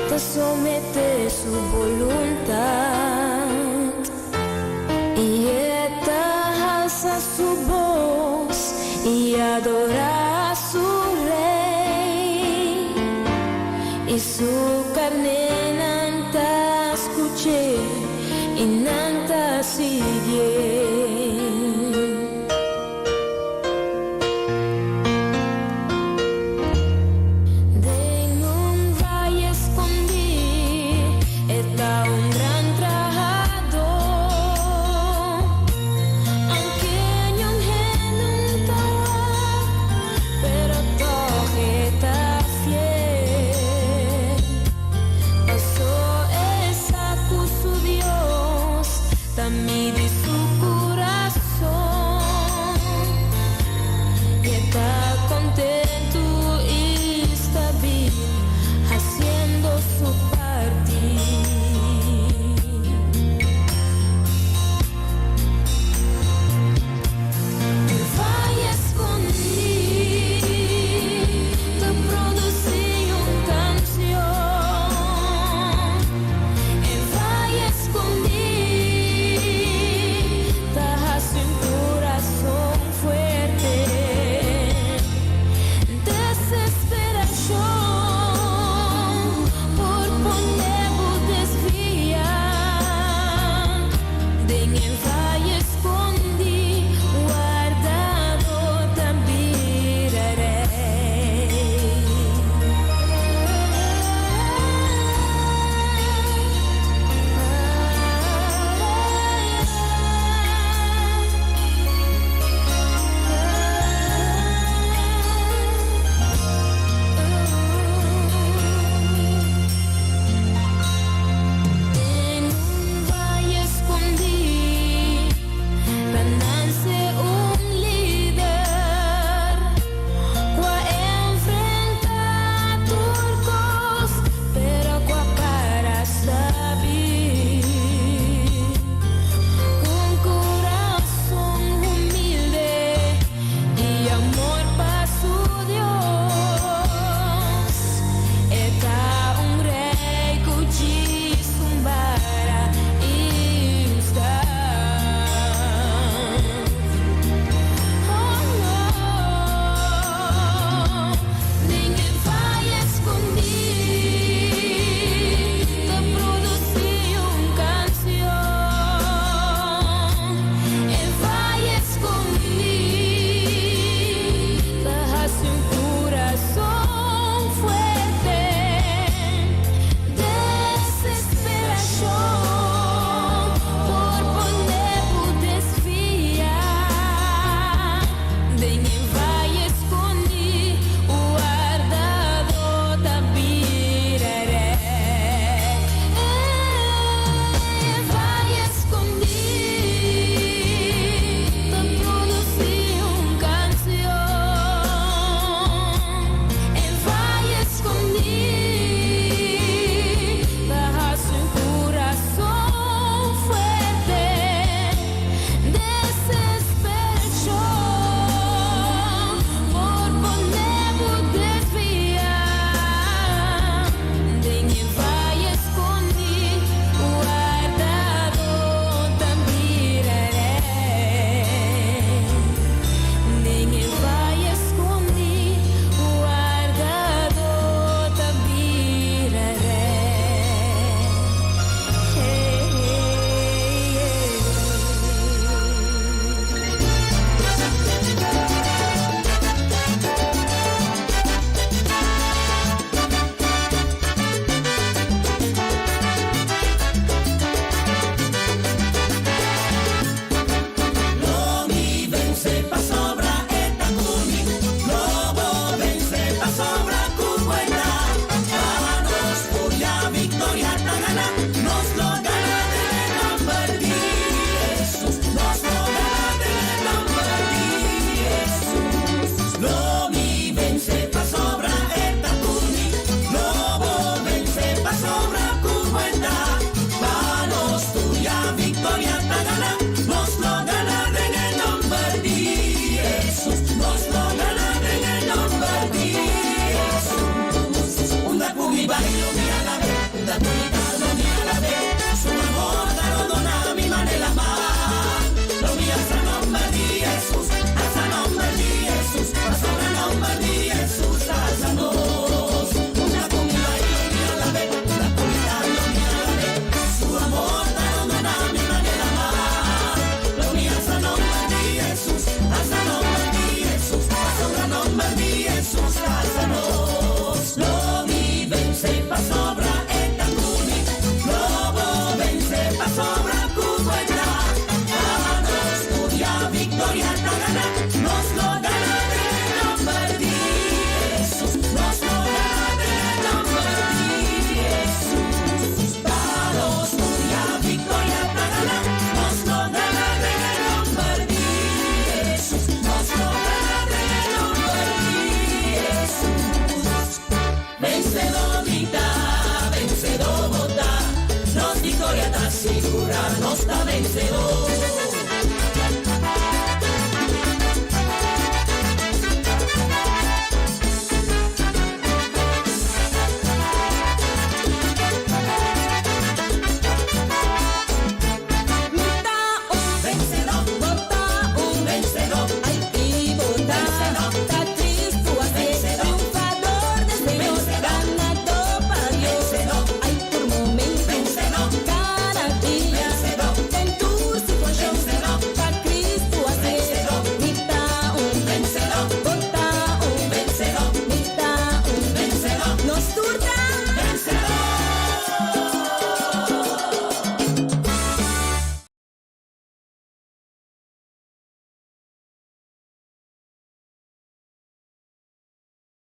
te somete su voluntad y esta alza su voz y adora a su rey y su carne nanta escuché y nanta sigue.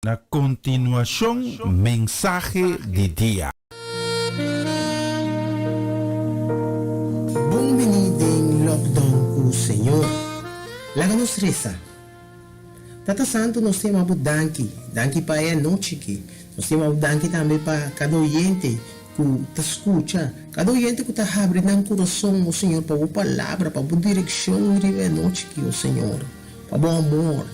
Na continuación, mensaje de día. Bem-vindo em lockdown com o Senhor. Lá nos reza. Tata Santo nós temos abu danki para a noite que nós temos abu danki também para cada oyente que te escuta, cada oyente que te abre no coração o Senhor para a palavra, para a direção e a noite que o Senhor, para o amor.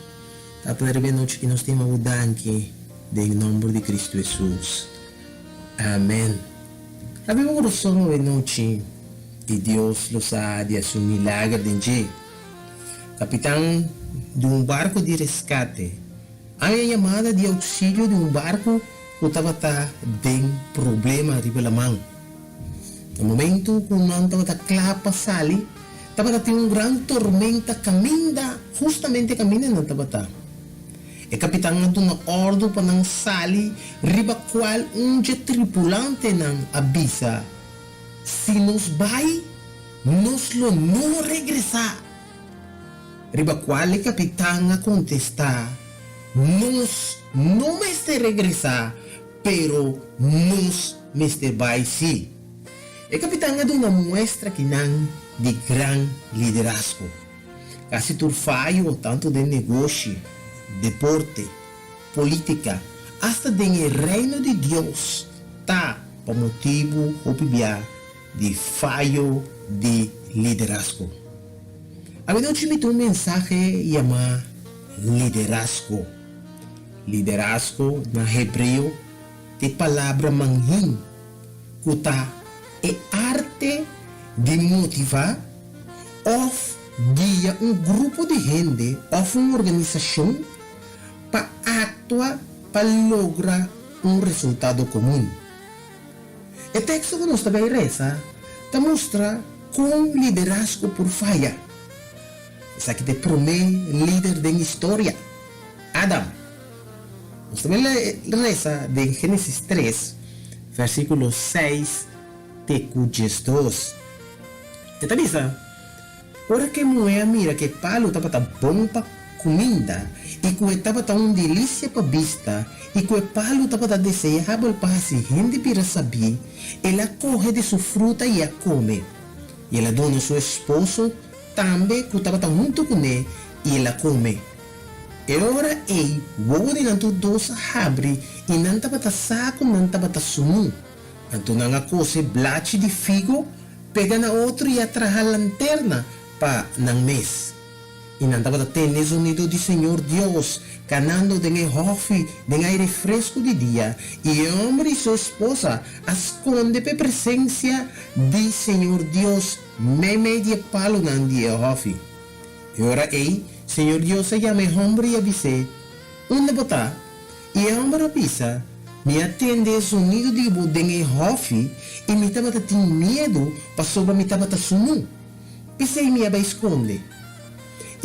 Tata a noite que nós temos abu danki em nome de Cristo Jesus. Amém. Abre o coração a noite e Deus lo sabe a seu milagre de capitão de um barco de resgate. A chamada de auxílio de um barco que estava com problema de mão. No momento que não estava clapa sali, estava tendo uma grande tormenta caminha, justamente caminha não estava. E capitão deu uma ordem para não sali, riba qual tripulante não avisa. Se nos vai, nos lo não regressar. Riba qual capitão a contestar, nos não me regressar, pero nos me vai sim. E capitão é uma mostra que não de grande liderazgo. Casi turfaio tanto de negócio, deporte, política, hasta de reino de Deus, tá por motivo obviar de falho de liderazgo. A noite me um mensagem chamado liderazgo. Liderazgo na hebreu de palavra manhim, que é arte de motivar ou guiar grupo de gente ou uma organização para actuar para lograr resultado comum. O texto que nós também reza mostra como liderazgo por falha. Isso aqui é o primeiro líder da história, Adam. Nós também reza de Gênesis 3, versículo 6 até 12. Você visa? Ora que mulher mira que palo estava bom para comida e que estava uma delícia para vista e que o palo estava desejável para se gente para saber, ela corre de sua fruta e a come. E ela dona seu esposo também que estava junto com ele e ela come. E ora ei, o diante dos abre e não estava saco, não estava sumu. Então não coisa blate de figo, pega na outro e atrás a lanterna para não mês. E não estava tendo o sonido do Senhor Deus, canando de hofe, de aire fresco de dia, e o homem e sua esposa esconde a presença do Senhor Deus, meme de palo não de hofe. E ora ei, Senhor Deus se chama homem e avise, onde botar? E o homem avisa, me atende o sonido de hofe, e me estava tendo medo, para sobre me estava sumu. E se me esconde.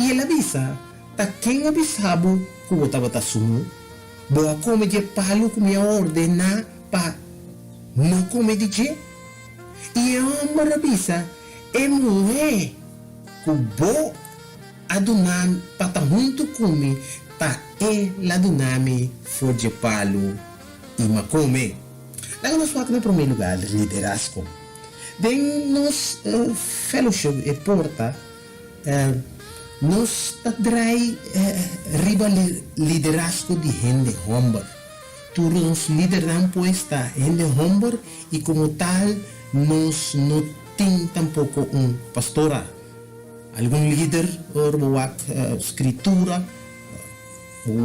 E ele avisa, quem avisava que eu estava sumu, boa come de palo que me ordena para não comer de je. E o homem avisa, é mulher que boa adunar para junto comigo, para ela adunar-me for de palo e me come. Lá nós falamos no primeiro lugar, liderazgo. Daí nos fellowship e porta, nos trai riba liderazgo de gente humble. Todos os líderes puesta gente humble e como tal nos não tem tampouco pastora. Algum líder ou escritura ou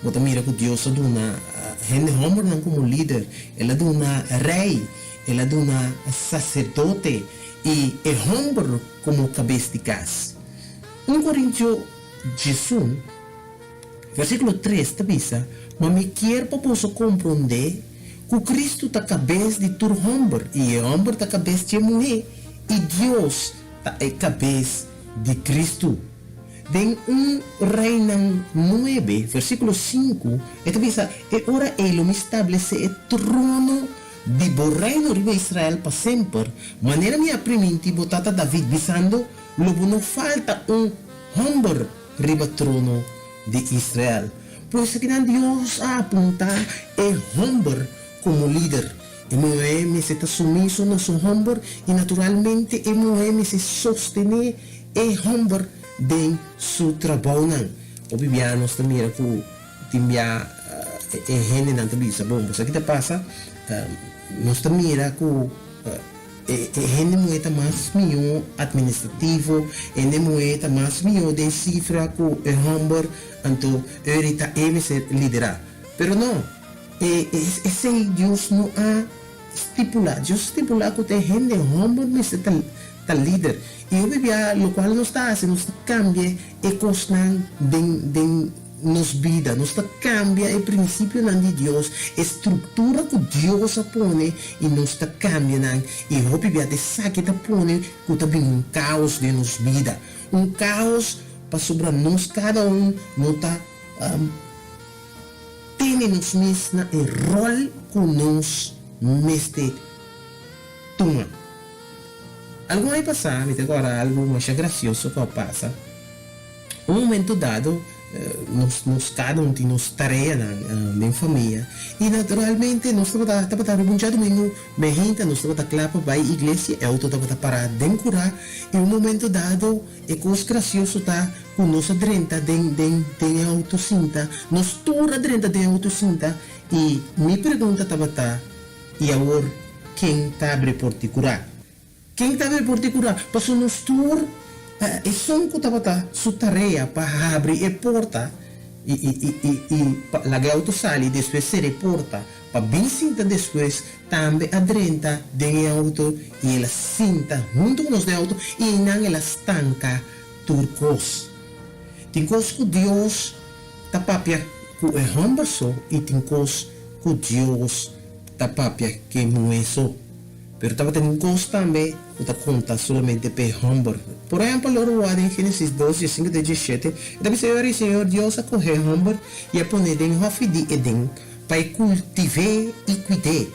bota mira que Deus dona gente humble não como líder, ela dona rei, ela dona sacerdote e é humble como cabeça de casa. 1 Coríntios 18, versículo 3, avisa, mas me quer para poder compreender que Cristo está cabeça de todo homem e o homem está cabeça de mulher e Deus está cabeça de Cristo. Em 1 Reino 9, versículo 5, avisa, e ora ele me estabelece o trono de bo reino de Israel para sempre. Maneira minha primente botata David visando, logo não falta homem riba trono de Israel. Pues que Dios apunta el hombre como líder. El mujer se está sumiso no su hombre y naturalmente el mujer se sostiene el hombre de su trabajo. Obviamente también mira que timbia gente não te bisa bom, isso aqui te passa, nós te mira que gente moeda mais melhor administrativo, gente moeda mais melhor de cifra que o hamburger, então ele está ser liderar, pero não, esse Deus não há estipulado, Deus estipula que tem gente hamburger mas está líder, e obviamente o qual nós está fazendo, nós cambia e cosnan de nos vida, nos cambia el principio de Dios, estructura que Dios pone y nos cambia y obviamente esa que te pone que también un caos de nos vida, un caos para sobre nos cada uno nota tenemos mismo el rol que nos meste toma. Algo vai passar, agora algo mais gracioso que passa. Um momento dado, nos cada um tem nos tarefa na família e naturalmente nós estamos trabalhando domingo, bem gente, nós estamos claro para a igreja, eu estou para decorar e um momento dado é coisa gracioso tá com nossa drenta de autocinta, nós toda drenta de autocinta e me pergunta tá e agora quem está abre porta curar? Quem está abre porta curar? Passou nos tour e som que estava sua tarefa para abrir a porta e largar auto sali depois ser a porta para bem cinta depois também adrenta de auto e ela cinta junto com os auto e não ela estanca turcos tem coisas que Deus tá papia que é homem e tem coisas que Deus tá papia que não é só. Pero estava tendo coisas também que conta solamente para homem. Por exemplo, o em Gênesis 12, 5 de 17, deve Senhor Deus acorrer homem e a poner em Rafi de Edém para cultivar e cuidar.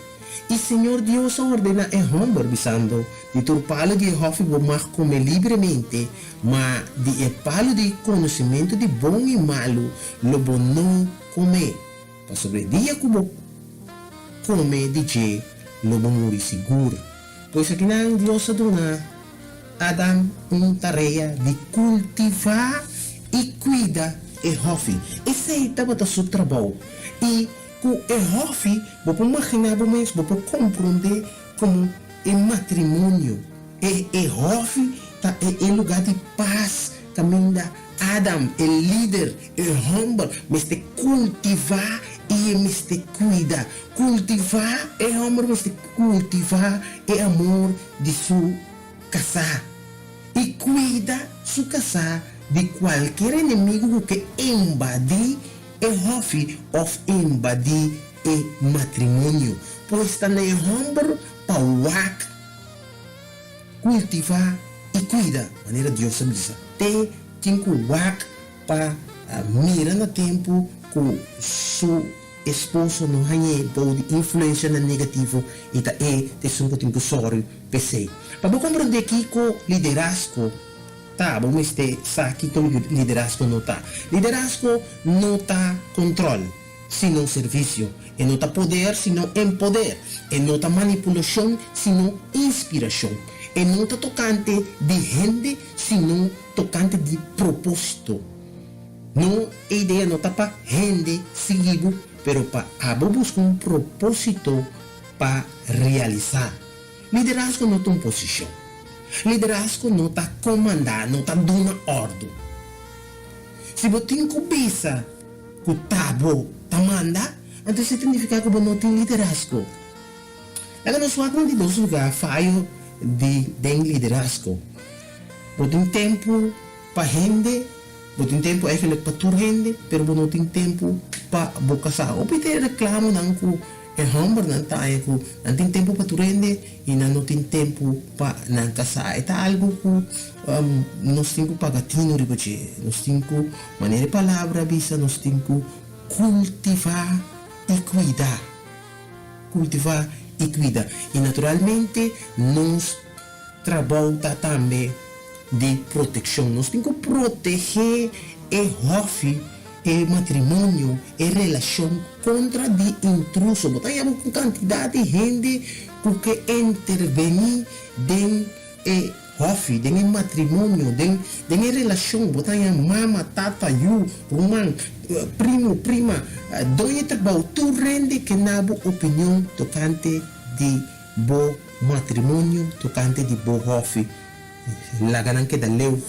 E Senhor Deus ordena a homem, dizendo, de tu palo de Rafi vou mais comer livremente, mas de palo de conhecimento de bom e malo, lo bom não comer. Para sobre dia que vou comer de dia, lo morrer seguro. Pois aqui na Deus dona Adam uma tarefa de cultivar e cuidar o Rafi. Esse aí estava do seu trabalho. E com o Rafi, vou imaginar mesmo, vou compreender como o matrimônio. O Rafi é lugar de paz, caminho da Adam, o líder, o homem, mas de cultivar e me cuida, cultivar é amor, mas cultivar é amor de sua casa e cuida sua casa de qualquer inimigo que invadir o hofe ou invadir o matrimônio, pois está no homem para cultivar e cuida, maneira Deus sabe disso, tem que para mirar no tempo que seu esposo não ganha pode influência negativo e tá de sua tempo sorry PC. Para compreender aqui que liderazgo tá, vamos ter aqui que liderazgo não tá. Liderazgo não tá controle, senão serviço. E não tá poder, senão empoder. E não tá manipulação, senão inspiração. E não tá tocante de gente, senão tocante de propósito. Não, a ideia não está para gente seguido, pero para buscar um propósito para realizar. Liderazgo não tem posição. Liderazgo não está comandar, não está dando ordem. Se você tem cabeça que está bom, está manda, então significa que você não tem liderazgo. Agora nós falamos de dois lugares, falho de liderazgo. Você tem tempo para gente. Não tem tempo para tu rende, pero não tem tempo para casar. Ou pode reclamo não que é homem não tá não tem tempo para tu rende e não tem tempo para não casar. É algo que nós temos que pagar nós temos que maneira de palavra bisa, nós temos que cultivar e cuidar. Cultivar e cuidar. E naturalmente nós trabalhamos também de proteção. Nós temos que proteger o hofe o matrimônio é relação contra de intruso. Botamos com quantidade de gente que interveni dentro hofi, dentro matrimônio, dentro relação. Botamos mama, tata, yu, irmão, primo, prima. Donde trabalho, tu rende que nabo opinião tocante de bo matrimônio, tocante de bo hofi. Laganan que da leu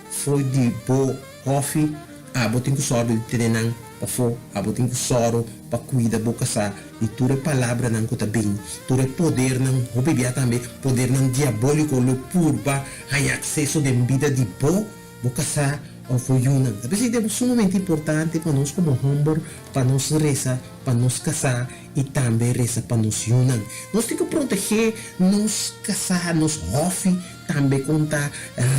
foi de bo hofi. Botin ko soro de tenang pa fo, botin ko soro pa cuida boca sa e ture palavra nang kuta bem, ture poder nang hobibia também, poder nang diabólico lo purba, hay accesso de vida de boca sa ou foi yunang. Tapi é sumamente importante para nós como homem, para nós rezar, para nós casar e também rezar para nós yunang. Nós temos que proteger nós casar, nós hofi também contra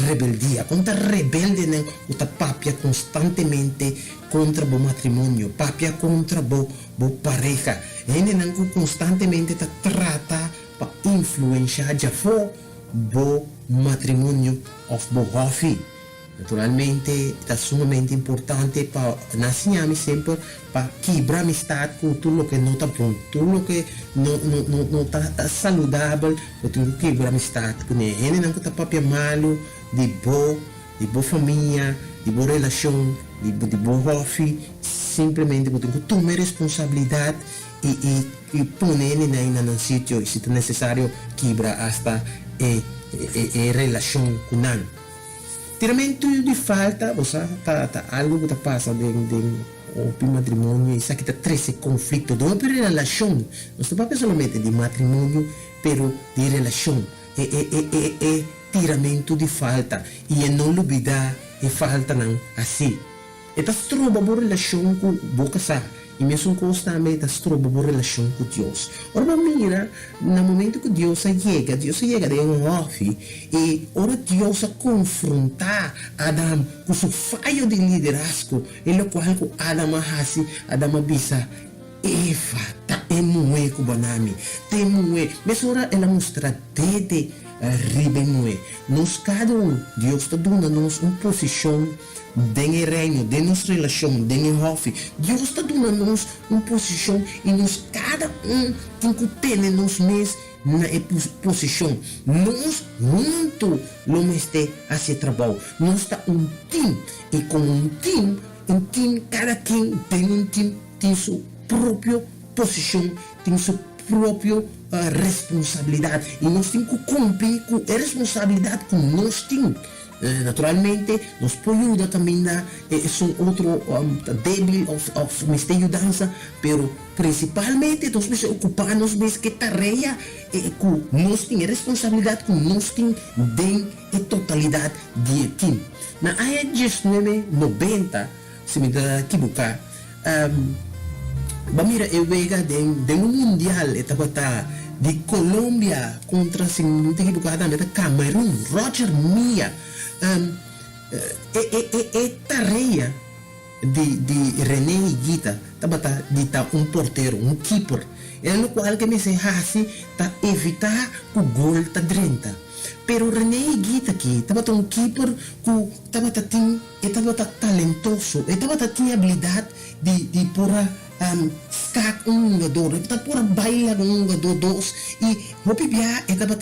rebeldia, contra rebelde não, o papia constantemente contra o matrimônio, papia contra o pareja. Ele não constantemente trata para influenciar já for o matrimônio of o hofi. Naturalmente, é sumamente importante para nós sempre para quebrar a amistade com tudo que não está bom, tudo que não está saudável, eu tenho que quebrar a amistade com ele. Ele não está papel malo, de boa família, de boa relação, de boa hofi. Simplesmente eu tenho que tomar responsabilidade e pôr ele no sítio, se é necessário, quebrar hasta a relação com ele. Tiramento de falta, tá algo que passa dentro do matrimônio, isso aqui tá 13 conflitos, não é relação, não estamos falando somente de matrimônio, pero de relação, é tiramento de falta, e é não duvidar, é falta não, assim. E tá troba boa relação com boca sa, e mesmo também tá troba boa relação com Deus. Ora mira, no momento que Deus chega de um hofi, e ora Deus confrontar Adam com seu falho de liderazgo, e o qual Adam hasi, Adam bisa, Eva, tá emué com banami, temué, mas ora ela mostra dede ribemué. Nós cada Deus está dando-nos uma posição dentro do reino, dentro da nossa relação, dentro do hofi. Deus está dando-nos uma posição e nós cada tem que ter nos mesmos na posição. Nós juntos vamos ter esse trabalho. Nós está time e com time, cada quem tem sua própria posição, tem sua própria responsabilidade e nós temos que cumprir com a responsabilidade que nós temos. Naturalmente, nós podemos ajudar também são outro débil of mistério dança, pero principalmente nós precisamos ocupar nós mesmos que tarefa que nós temos responsabilidade que nós temos dentro da totalidade de time. Na área 1990, se me dá equivocar, mira, eu vejo de um mundial, de Colômbia contra, se não te equivocar, Camerún, Roger Milla, tarefa de René Higuita, de um porteiro, um keeper, no qual que me se hace para evitar que o gol está dentro. Pero René Higuita aqui, um keeper que estava talentoso, tinha habilidade de pôr skak jogador, pôr bailar jogador dois e hopibia estava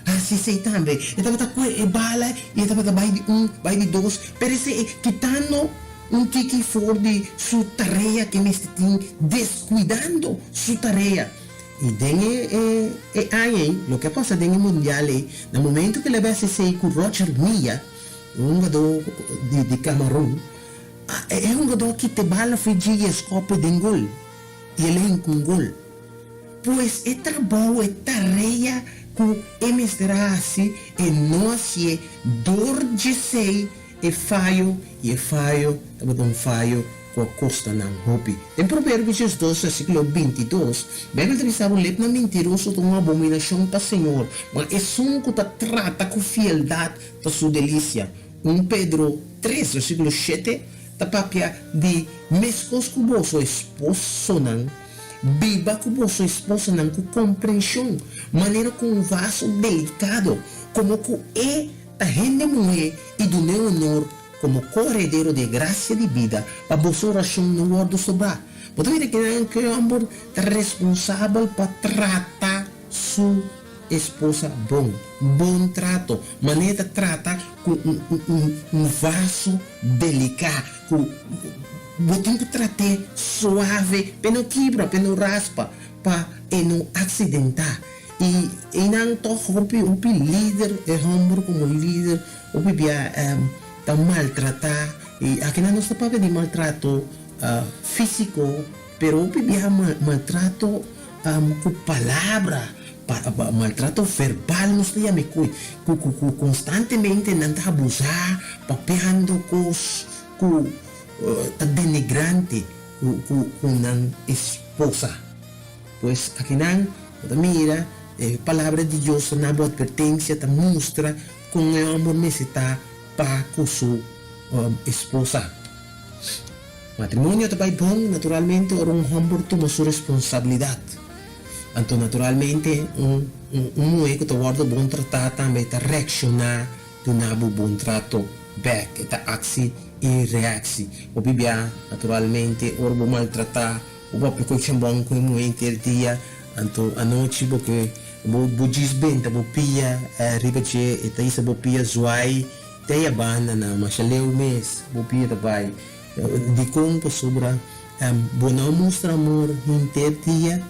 assim também, estava com a bala e estava vai de dois, parece quitando que for de sua tarefa que me está descuidando sua tarefa. E aí, o que passa dentro do mundial é, no momento que ele vai se com Roger Milla, jogador de Camerún, é um jogador que te bala fugir e escopa de gol. E ele é com gol. Pois é trabalho, é tarefa que ele estará assim, e nós é dor de sei, é falho, estava um falho, com a costa não roupe. Em Provérbios 12, versículo 22, Bíblia entrevistava o leite mentiroso de uma abominação para o Senhor, mas é um que trata com fialdade da sua delícia. 1 Pedro 3, versículo 7, tapapia de mescos com vosso esposo não, biba com vosso esposo não com compreensão, maneira com um vaso delicado, como que é a gente mulher e do meu honor como corredero de gracia de vida, para boa oração no guardo sobrar. Você vê que o homem é responsável para tratar sua esposa bom trato, maneira trata com vaso delicado, você tem que tratar suave, para não quebra, para não raspa, para não acidentar. E não rompe líder, homem como líder, o bebê está maltratar, e aqui não está para de maltrato físico, pero o bebê maltrato com palavra, maltrato verbal, não sei a me constantemente não está abusar, papeando coisas, está denigrante com a esposa. Pois aqui não, mira, palavra de Deus na boa advertência te mostra como o amor necessita para com sua esposa. Matrimônio também bom, naturalmente, um homem toma sua responsabilidade. Então, naturalmente, mulher que guarda bom tratar também está reaccionar do nabo bom trato back, está ação e reação. O bebê, naturalmente, o maltratar, o papo que bom com a mulher inteiro dia, então, a noite, porque o desbenta, o pia, ribache, e isso, o pia zoai, tem a banda, mas leu mês, o pia também. De como sobra, não mostra amor inteiro dia,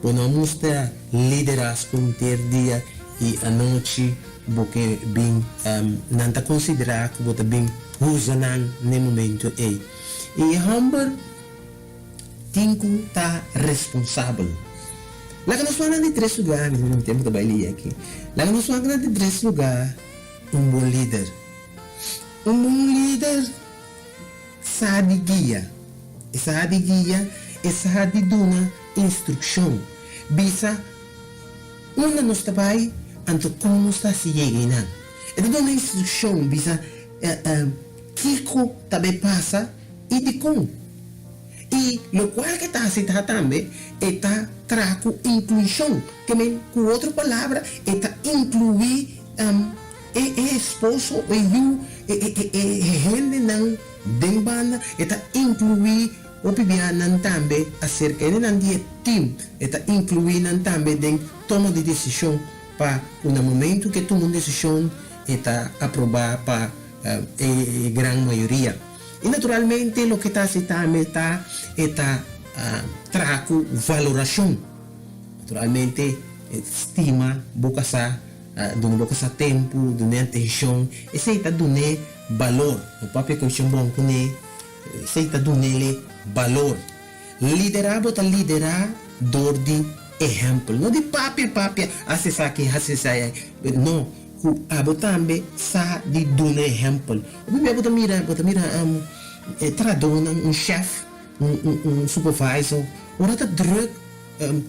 não mostra liderazgo inteiro dia, e a noite, porque bem, não está considerado que você bem usa no momento aí. E Humber tem que estar responsável. Lá que nós falamos de 3 lugares, no tempo da baile aqui. Lá que nós falamos de 3 lugares, bom líder. Bom líder sabe guia. Sabe guia e sabe dar uma instrução. Bisa, onde nós estamos, então como nós estamos chegando. Então dá uma instrução, bisa, Kiko também passa e de como. E o qual que está citado também está trago inclusão, que com outra palavra está incluir esposo e gente não de banda, está incluir o pibianan também acerca de não dia team, está incluir também de toma de decisão para um momento que toma decisão está aprovar para a grande maioria. E naturalmente o que está citando está trago valoração. Naturalmente estima, boca sa tempo, dona atenção, e se está dando valor. O papel que eu bom com se está dando valor. Liderar, bota liderar dor de exemplo, não de papel, acessar aqui, não. Também sa de dar exemplo. Bota mira, tradona chefe, supervisor, ora tá druk,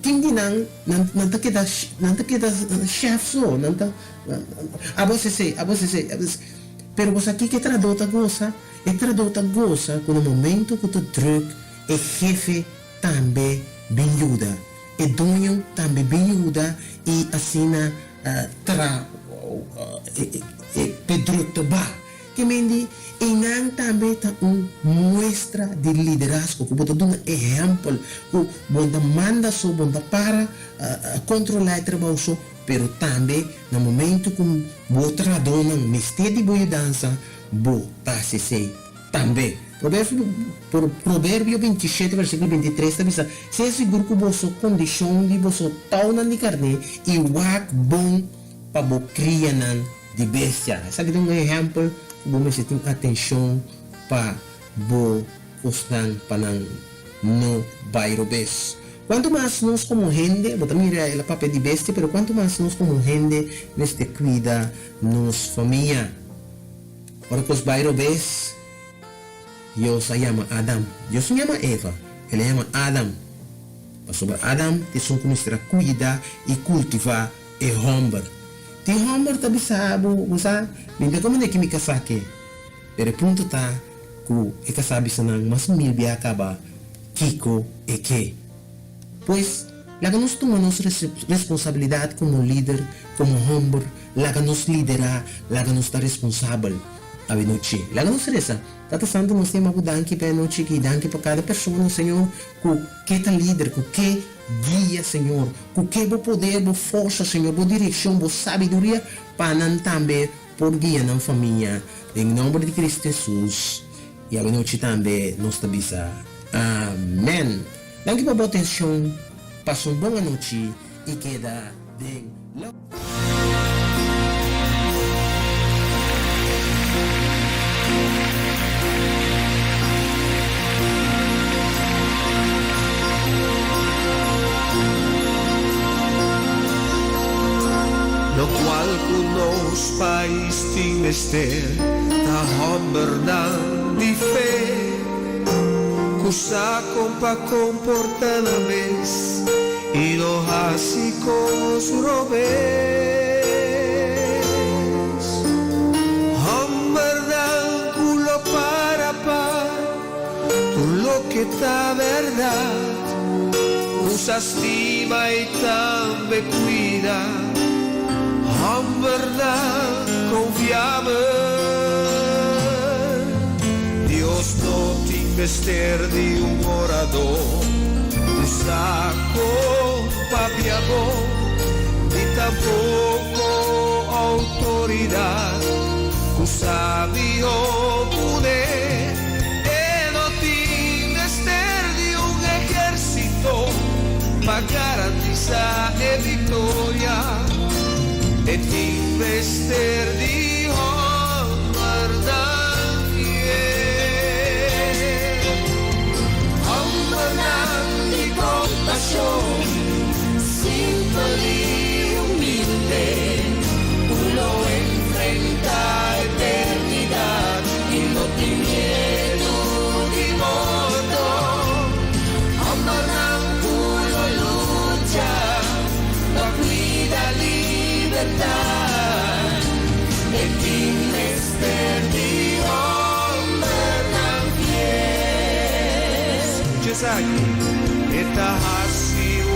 tinggi não tá que chefe só, não tá, você sei, pero você aqui que tradota goza com o momento que tu druk, e chefe também bem ajuda, e dono também bem ajuda, e assim Pedro Toba, que mendi inang também tá mostra de liderazgo, que bota um exemplo, que bota manda só, bota para controlar o trabalho só, pero também no momento que bota dona mistério de boa dança, bota se sei também. Provérbio 27, versículo 23, está dizendo: se é seguro que você condição de você tauna de carne e wak bom para você criar de bestia. Sabe de exemplo, você tem atenção para você costar para no bairro bes. Quanto mais nós como gente, você mira o papel de bestia, pero quanto mais nós como gente, nós te cuida nos família. Para que os bairro bes, Deus se chama Adam. Deus se chama Eva. Ele chama Adam. Sobre Adam, te são como se cuida e cultivar e homem. Ti homem tabi sabe, você, ainda como é que me casake. Pero ponto tá, que kasabi sa nang mas milbi acaba, Kiko e que. Pois, laga nós tomamos responsabilidade como líder, como homem, laga nós liderar, laga nós estar responsável. a noite. Lá não seresa. Tata Santo nós temos que danke para noite que danke para cada pessoa, Senhor, com que tá líder, com que guia, Senhor, com que bo poder, bo força, Senhor, bo direção, bo sabedoria para não também por guia na família. Em nome de Cristo Jesus. E a noite também nós te bisa. Amém. Danke para a atenção. Passa uma boa noite e queda bem. No qual conos país tin mester ta hombernan di fe kusa compa comporta la mes y lo así cos robes hombernan culo para tu lo que ta verdad usa estima y tambe cuida en verdad confiamos. Dios no te invester de un orador, un saco papiamo, ni tampoco autoridad, un sabio poder. No te invester de un ejército para garantizar la victoria. Et invester di homberdad di compasión, simple y humilde, uno enfrenta eternidad y no tiene miedo di muerto. Homberdad uno lucha, no cuida libertad, el fin es perdido, verdad fiel. Cesaki, esta ha sido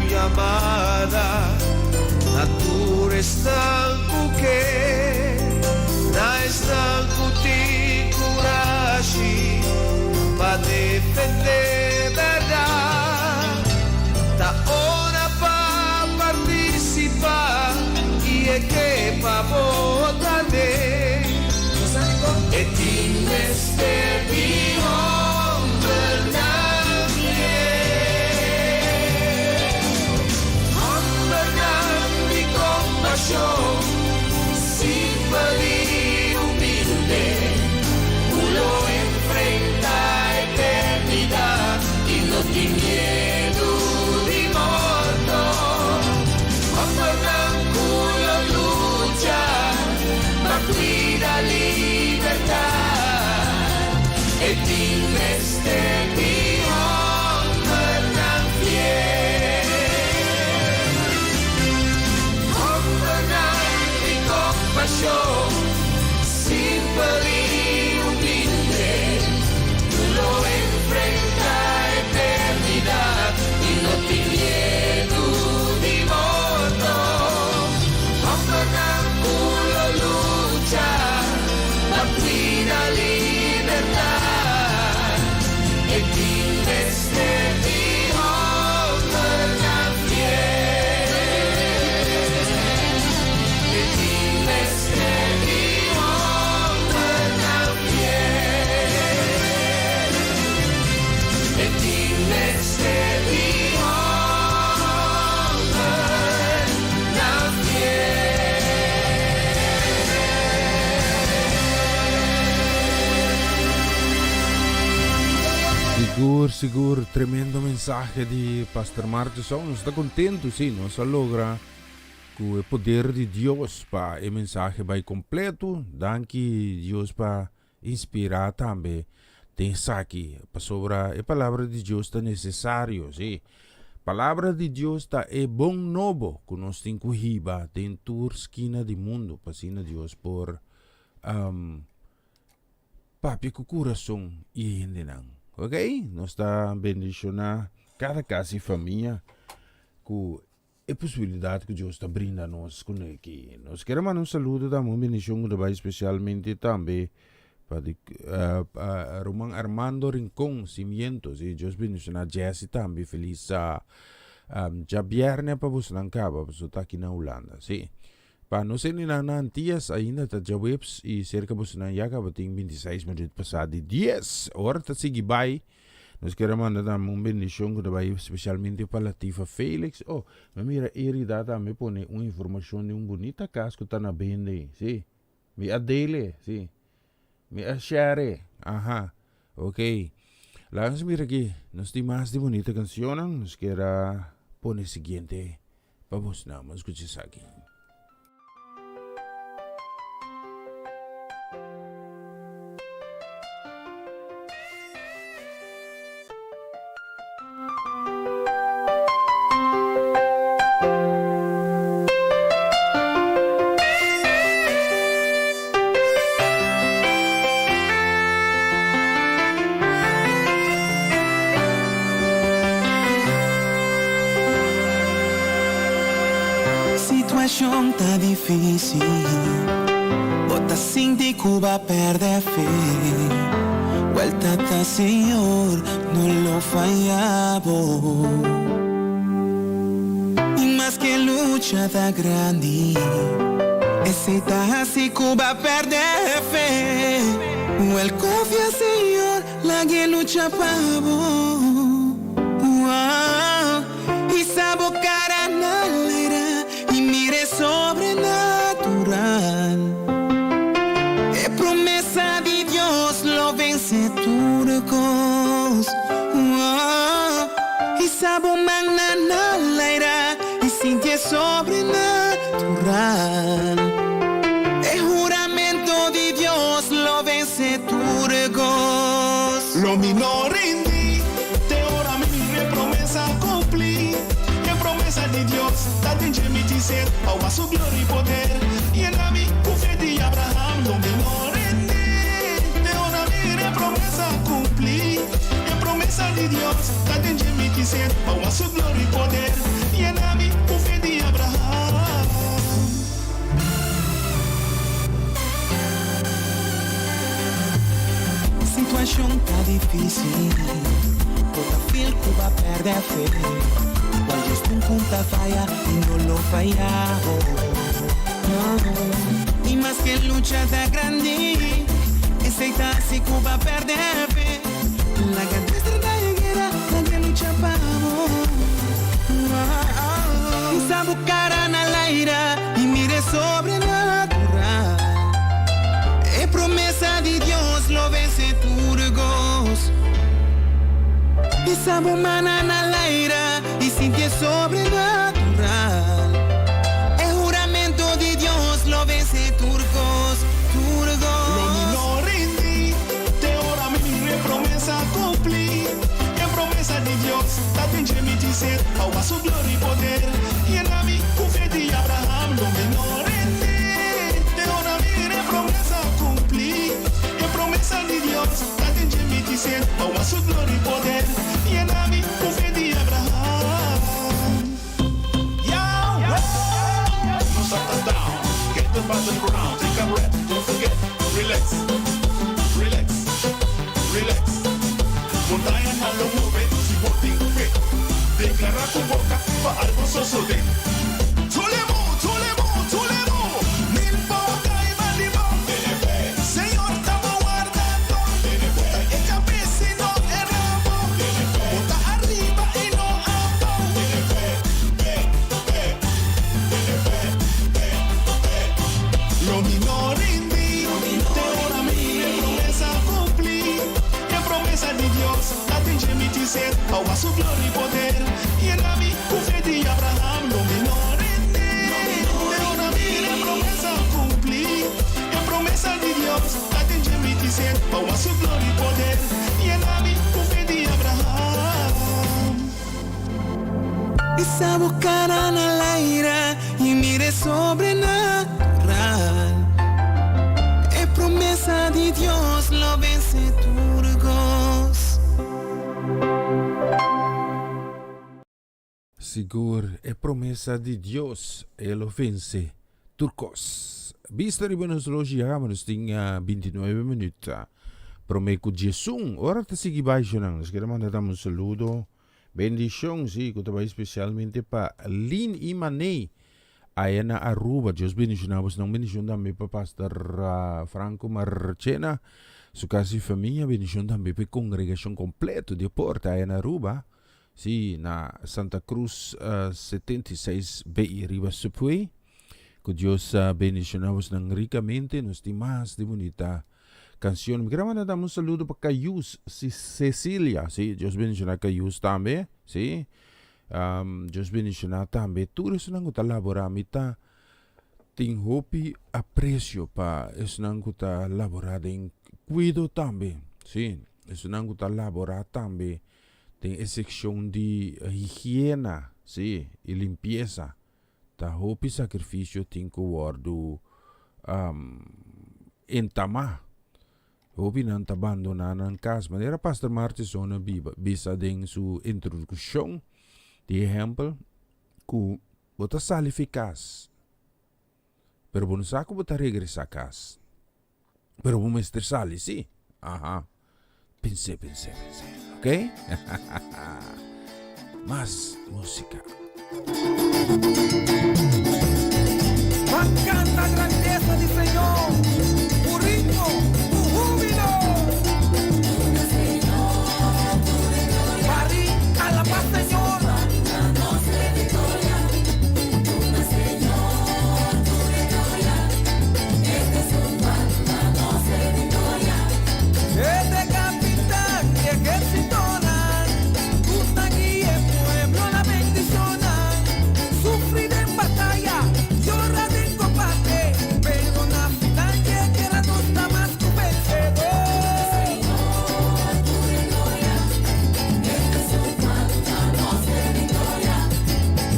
llamada, natura estanco que, na estanco ti coraje, pa defender verdad, ta hora pa participar. Que pa votare e ti invester di homberdad di compasión, simple y humilde, uno enfrenta eternidad y no tiene miedo di muerto. Homberdad cuida libertad e ti invester di homberdad fiel. Homberdad di compasión, simple y humilde, uno enfrenta eternidad y no tiene miedo di muerto. Homberdad la cuida libertad e ti invester di homberdad fiel, e ti invester di homberdad fiel, e ti invester di homberdad fiel. Seguro, tremendo mensaje de Pastor Marcos. Nós está contento, sim, nós logra com o poder de Deus para o mensagem vai completo. Danke Deus para inspirar também. Tem aqui sobre a palavra de Deus está necessário, sim. Palavra de Deus está é bom novo que nós tem corriba tem tour esquina do mundo, para Deus por papi com coração e não. Ok? Nós está bendicionar cada casa e família com é possibilidade que Deus está brinda nós com aqui. Nós queremos mandar saludo da uma bendição do Pai especialmente também para Román Armando Rincón Cimientos e Deus bendição a Jesse também feliz já viernes para você não acaba para você estar aqui na Holanda, sim. Para não ser na antias ainda tá já webs e cerca você não já acaba tem 26 minutos passado de 10 horas tá seguir by. Nós queremos mandar uma bendição que vai especialmente para Latifa Felix. Oh, mas mira, Eridata me pone uma informação de bonita casa que está na venda, sim. Me Adele, sim. Me Share, ajá, ok. Lá mira aqui, nós temos mais de bonita canção, nós queremos poner seguinte, para vos não, mas escucha aqui. Situação tá difícil, bota assim de Cuba perde fé. Vuelta tá Senhor, não lo fallamos. E mais que lucha tá grande, esse tá assim Cuba perde fé. El confia Senhor, la que lucha pavo. E sabe o cara na leira e mire sobrenatural. É promessa de Deus, lo vence turcos. E sabe o magna na leira e sinti sobrenatural. É juramento de Deus, lo vence turcos. Lo minor en ti, te ora mi promesa cumplir. Que promesa de Dios, date en mi dizer, a su gloria y poder. Y en a mí, fe de Abraham, lo minor en ti, te ora mi promesa cumplir. Que promesa de Dios, date en mi dizer, a su gloria y poder. Y en a mí, fe de Abraham. Situação tá difícil, toda fil Cuba perde a fé. Cual Dios tu punta falla y no lo fallamos. Y más que lucha da grande, ese si Cuba perde a fe. La grande estrella de guerra, la que lucha pavo. Y sabe cara na laira y mire sobrenatural. É promessa de Deus, lo vence turcos. E sabe humana na leira e sinti sobrenatural. É juramento de Deus, lo vence turcos, turcos. Lo minor en ti, te ora mi promesa cumplir. Que promesa de Dios, date en mi dizer, a su gloria y poder. Y en a mí, fe de Abraham, lo menor en ti, te ora mi promesa cumplir. Que promesa de Dios, date en mi dizer, a su gloria y poder. Y en a mí, fe de Abraham. Yahweh, no settle down, get the bottom ground, take a breath, don't forget, relax, relax, relax. Montaña no lo mueve, si vos te fe, declara tu boca, para algo suceder. Tulemo, tulemo, tulemo, no importa y malimo. Señor, estamos guardando, el campesino erramos, bota arriba y no amo. Lo minor en mí, te ora mi promesa cumplir. Que promesa de Dios, date en mi dizer, a su gloria y poder. Y en a mí, fe de Abraham, lo minor en mí, te ora mi promesa cumplir. Que promesa de Dios, date en mi dizer, a su gloria y poder. Y en a mí, fe de Abraham. E sabe cara na leira e mire sobrenatural. É promessa de Deus, lo vence turcos. Sigur é promessa de Deus, ele vence turcos. Vista de Buenos Aires, nos tinha 29 minutos. Prometo Jesus, ora te seguir baixo nang. Nos queremos mandar un saludo, bendición, sí, que trabalha especialmente para Lin Imanei, aí na Aruba. Deus bendicionamos, não bendição também para Pastor Franco Marchena, sua casa e família, bendição também para a congregação completa de Porta, aí na Aruba. Sí, na Santa Cruz 76 BI Riva Supui. Que Dios bendicionamos ricamente, nos más de bonita canción. Me quiero mandar un saludo para Cayus Cecilia. Sí, Dios bendiciona a Cayus también. Sí, Dios bendiciona también. Tú eres una que labora mita. Tengo hopi aprecio para es una que labora en cuido también. Sí, es una que labora también. Tem secção de higiene, sim, e limpeza. Tá hopi sacrifício tem que guardo entamar. Hopi não tá abandonando em casa. Mas era Pastor Martins ona bisa den sua introdução de exemplo que bota sal eficaz. Pero bom saco bota regressar a casa. Pero bom estressar ali, sim. Aham. Pensei. ¿Ok? Más música. Canta grandeza del Señor, tu ritmo, tu júbilo. Parí, alaba al Señor. Este capitán y ejército, tu guía el pueblo la bendiciona. Sufrir en batalla, llora de combate, pero la final llegará no está más tu vencedor.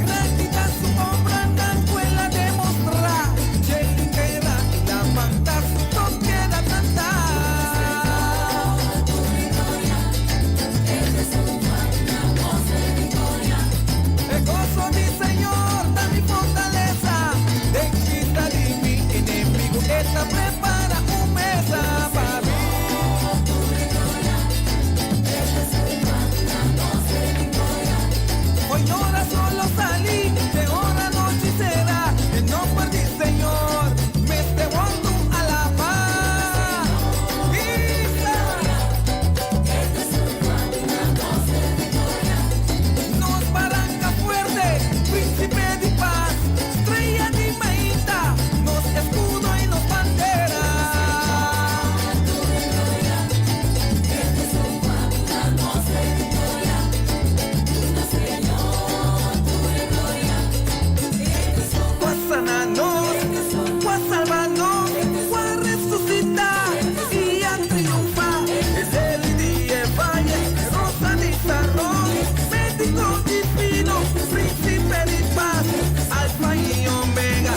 Grandita su obra, tan cuela demostrar, llega y la manda su toquera cantar. El gozo mi Señor da mi fortaleza, de quita de mi enemigo, esta prepara un mesa para mí. Hoy hora solo salí, de hora noche será, en nombre del Señor, me te voy a alabar. Nos barranca fuerte, príncipe de paz, estrella de maíta, nos escudo y nos bandera. Pues sanarnos, pues salvarnos, pues resucitar y a triunfar. Es el día valle, rosa de sarrón, médico divino, príncipe de paz, alfa y omega,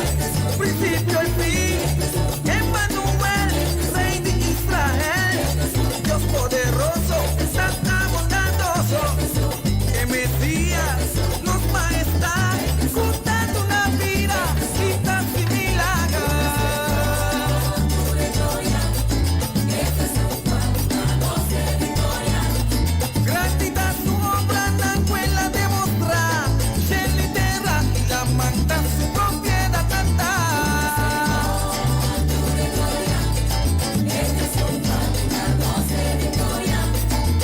principio y fin. Emmanuel, rey de Israel, Dios poderoso, Santa bondadoso, que Mesías nos va a estar contando una vida, citas y milagros. Grandita su obra, la cuela demostrar, cielo y tierra y la manda su propiedad cantar.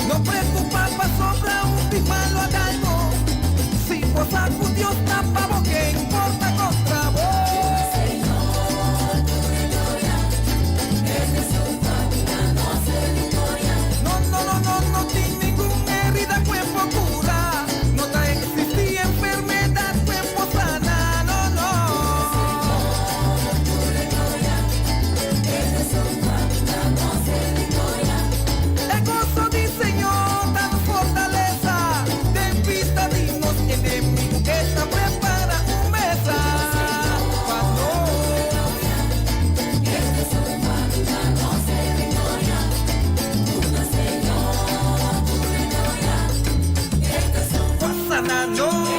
No preocupa pa sobra un malo a algo, si vos algún Dios tapa vos, que importa contra vos. No tiene ninguna herida cuerpo cura, no te existía enfermedad cuerpo sana, no. El gozo del Señor da fortaleza, de vista dignos enemigos, esta prepara un mesa. Sanarnos,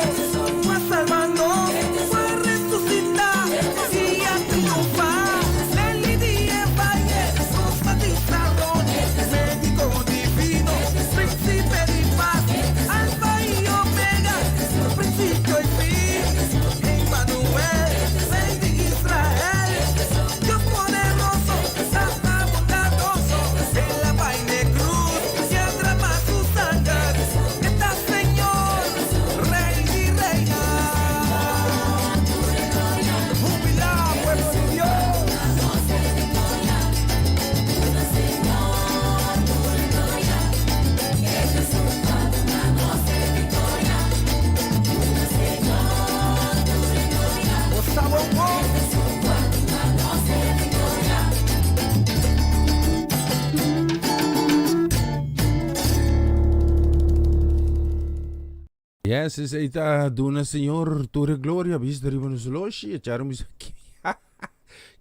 Yes, is ita duna senhor Ture Gloria bis dari bonus loshi charum bis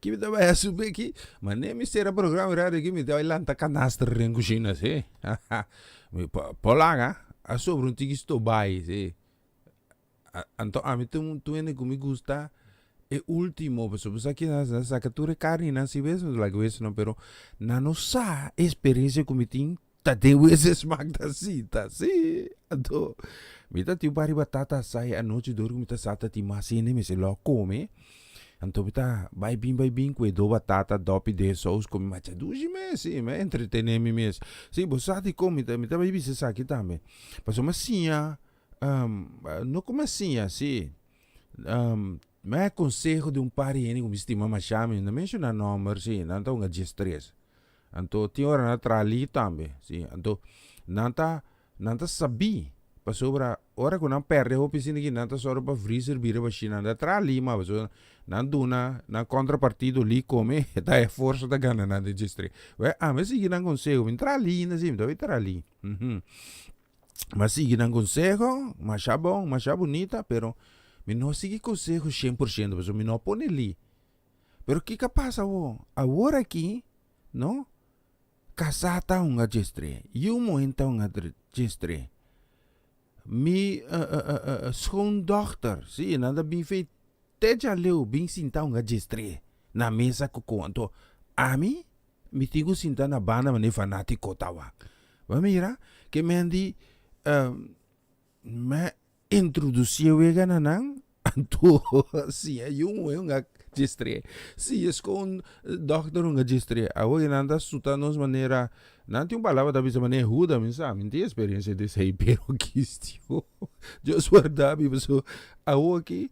kimi da vai subir aqui, mas nem me será programa raro aqui me dá lanta canastra em cozinha, sim. Polaga, a sobre um tigre estou bai, sim. Então a mim tu ene que me gusta é último, pessoas aqui na sacatura carne não se vê, like isso não, pero na nossa experiência como tem tá de vezes magda tá sim. Então mita tiu bari batata sai a noite dorgo mita sata ti masine me se lo come. Então mita vai bim com do batata dopi de sauce come macha duji me sim, me entretenemi mes. Sim, bosati come mita vai bisa saki também. Passo massinha não como assim, sim. Mas conselho de parente como estima machame, não menciona número, sim, não tá um G3. Então tinha hora na trali também, sim. Então não tá sabi. Para sobra hora que não perde o piscina que não tá só para freezer bira para China, não trali mas não duna na contrapartido ali come, tá é força da gana na G3. Mas se não conselho, trali, não sim, deve trali. Mas sigue dando consejo, mas é bom, mas é bonita, pero me não sigue consejo 100%, mas me não põe ali. Pero que passa agora aqui, não? Casata uma gestre, e um momento uma gestre. Mi schoondochter, zie, nada bem feito, até já leu bem sinta uma gestre na mesa com quanto. A mim, me tigo sinta na banda, mas nem fanático tawa. Vamos mirar que me andi me introduziu ega nanang anto si yung nga gestre si es con doctor nga gestre awo inanda sutanos manera nanti palavra da bisa maneira ruda minsa minti experiência de sei pero quistio eu guardabi so awo aqui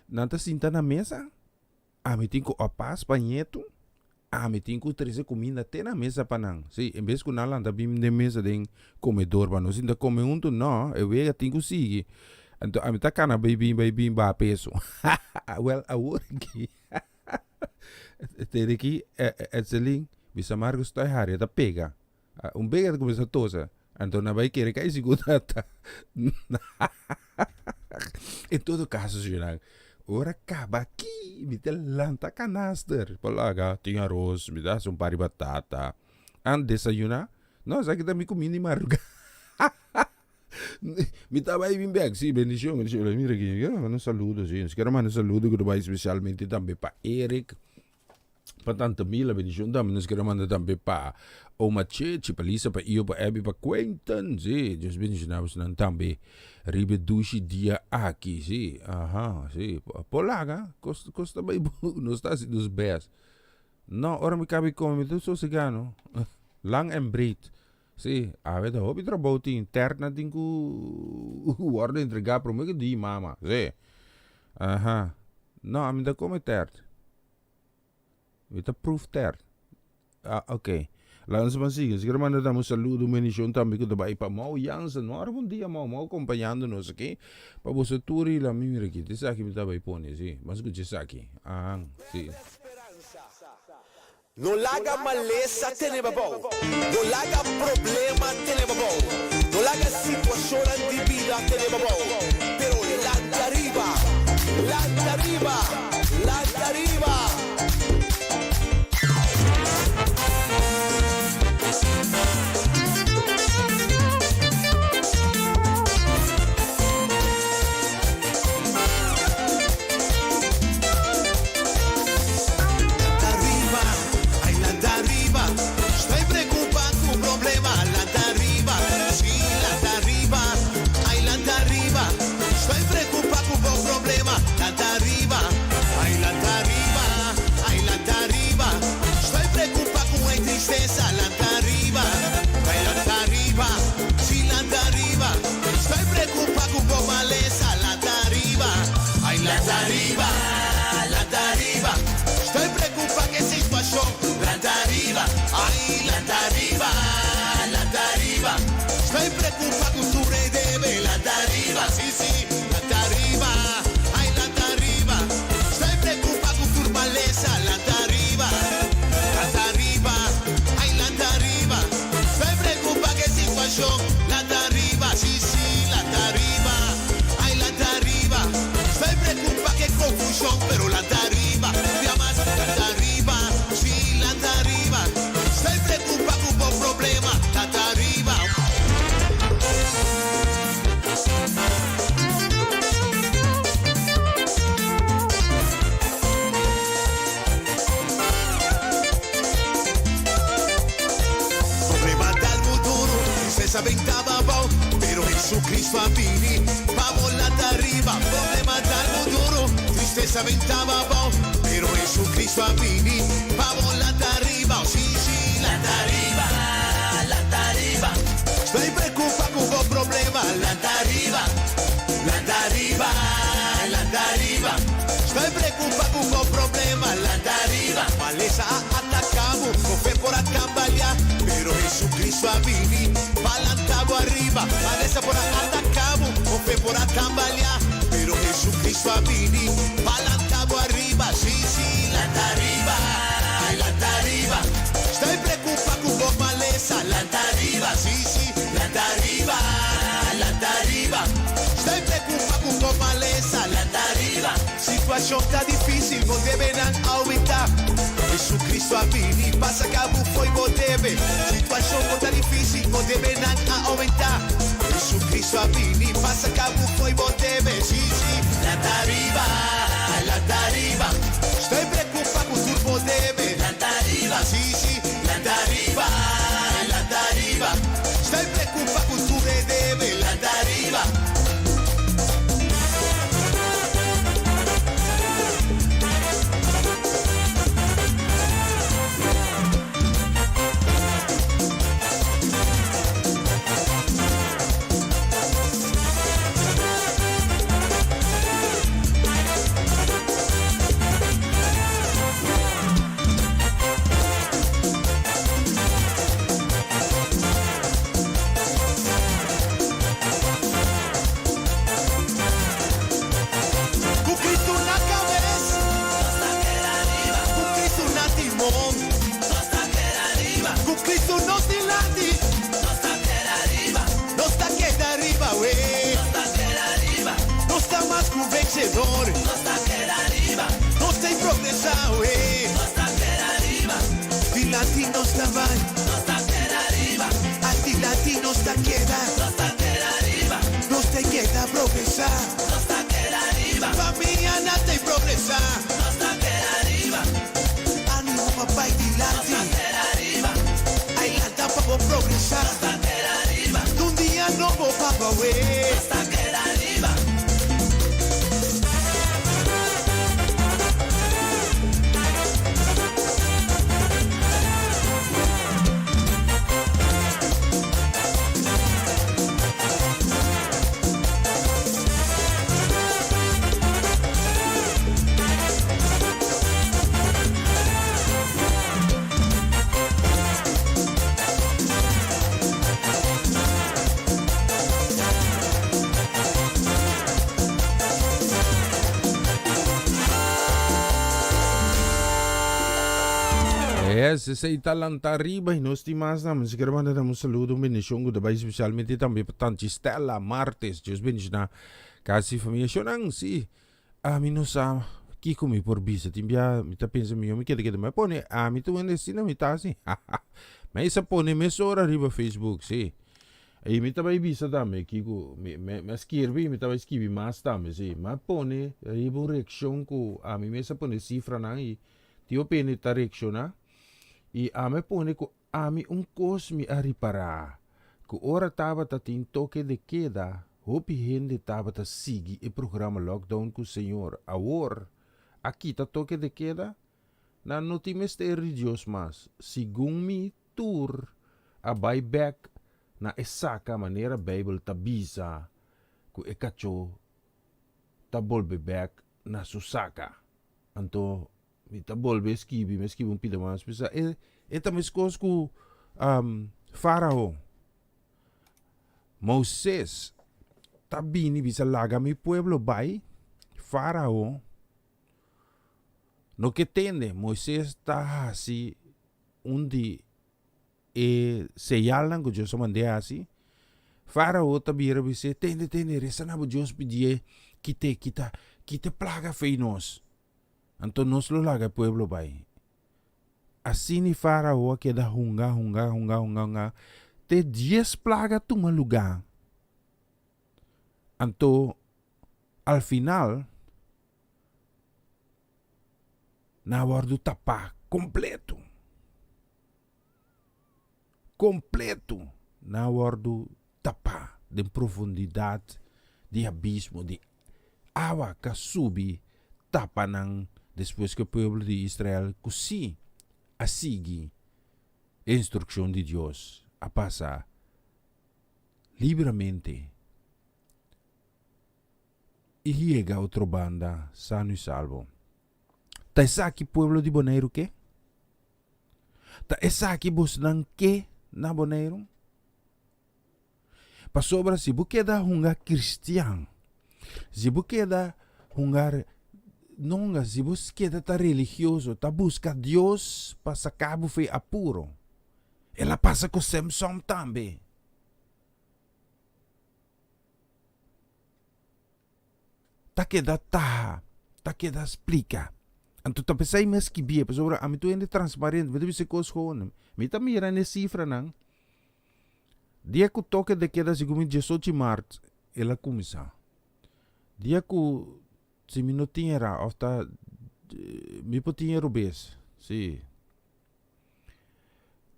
nanta sinta na mesa a me tinko a paz panheto me tem que trazer comida até na mesa para não. Sim, em vez de não lá bim de mesa de comedor para nós ainda come um não, eu vejo tem que seguir. Então a mim tá cana bem ba peso. Well, agora aqui. Tem aqui excelente, bisa Marcos tá errado, tá pega. Pega de começar tosa. Então não vai querer cair segunda tá. Em todo caso, senhor. Ora acaba aqui, me dá lanta canaster. Palaga, tinha arroz, me dá um pari batata. Desayunar? Não, já que também comi nem maruga. Me estava aí bem bem, sim, bendição. Mira aqui, eu mando saludo, sim. Quero mandar saludo que eu vai especialmente também para Eric. Para tanta mila, bendição também. Nós queremos mandar também para Oma Chechi, para Lisa, para Io, para Abby, para Quentin, sim. Deus bendicionamos também. Ribe dushi dia aqui, sim. Aham, sim. Polaga, costa bem bom, não está assim dos best. Não, ora me cabe comer, tu sou cigano. Lang and breed. Sim, a ver, hobby trabalho interna, tenho que ordem entregar para mim que di mama, sim. Aham. Não, a mim da come tert. With a proof tert. Ok. Langsam siga, se quer mandar um saludo, bendição também que vai para Mau Jansen, não, bom dia Mau acompanhando-nos aqui, para você turi lá mira aqui, te sabe que me tá vai pôr, sim, mas que te sabe, sim. Não larga maleza, teneba bom. Não larga problema, teneba bom. Não larga situação de vida, teneba bom. Pero lá de arriba, lá de arriba, lá de arriba. Estoy preocupado con tu rey de vela arriba, sí, sí, la arriba, ay, la arriba. Estoy preocupado con tu maleza, la arriba, ay, la arriba. Estoy preocupado que situación, la arriba, sí, sí, la arriba, bom, pero Jesucristo a vini, vamos lá arriba, problema tal duro, tristeza ventava bom, pero Jesucristo a vini, vamos lá arriba, sí, sí, lá arriba, estoy preocupado con el problema, lá arriba, estoy preocupado con el problema, lá arriba, maleza atacamos, no fue por acambalhar, pero Jesucristo a vini, balantavo arriba, maleza por atacamos, no fue por acambalhar, pero Jesucristo a vini, balantavo arriba, sí, sí, lá arriba, estoy preocupado con el maleza, lá arriba, sí, sí, lá arriba, estoy preocupado con el maleza, lá arriba, situação tá difícil, vou dever aumentar. Jesucristo a vini, passa cabo foi vou dever. Situação tá difícil, vou dever aumentar. Jesucristo a vini, passa cabo foi vou dever. Sí, sí, lá arriba, estoy preocupado com tudo vou dever. Lá arriba, sí, sí, lá arriba, estoy preocupado com tudo deve. Lá arriba. Vencedor, nós tem progressão, de latinos também, de latinos da queda, nós tem que progressar, família não tem progressar, ânimo papai de lati, aí lá dá pra progressar, num dia novo papai, Yes, essa Italanta arriba e nós temos naman siguro man naman saludo bendición ko dabei especialmente também para Stella Martes, Deus bendiga kasi família shonang si amino sa kiko mi por bisa timbia mi ta pensa mi queda mas pone mi tu ende sina mi ta si mas isa pone mesora arriba Facebook si e mi ta vai bisa dame kiko me scrivi mi ta vai scrivi mas dame si ma pone arriba reaction ko mi mesa pone cifra na i ti opene ta reacciona e me pone ko ami cos mi aripara ko ora tava ta tin toque de queda hopi hende tava ta sigi e programa lockdown com o senhor awor aqui ta toque de queda na noti misterios mas sigun mi tour a buyback na esaka maneira bible tabisa ko ekacho ta bolbe back na susaka anto ta bolbe skibi un pida mas pisa eta meskos ku farao Moses tabini bisa laga mi pueblo bai farao no que tende Moisés ta asi undi se yalan ko Dios mande asi farao tabira bise tende resa na bo Dios pedie kita plaga feinos anto nos lo laga pueblo bai assim ni farao queda hunga te 10 plaga tuma lugar anto al final na wardu tapa completo na wardu tapa de profundidade de abismo de água que subi tapa nang depois que o povo de Israel cusi a seguir a instrução de Deus a passar livremente e chega outra banda sano e salvo. Ta esa aqui pueblo de Bonaire que? Ta esa aqui bos nang que na Bonaire? Pa sobra se bu queda hunga cristiano, se bu queda hungar nonga, se bu queda ta religioso, ta busca Deus pa sacar bu fe apuro. Ela passa com Samson também. Ta queda explica. Anto ta pensai mes que bia, pa sobra a mi tu ende transparente, vede se cos gewoon. Mi ta mira ne cifra nang. Dia ku toque de queda se comi 18 Março, ela começa. Dia ku se mi não tinha era, ofta mi potinha rubes. Sim.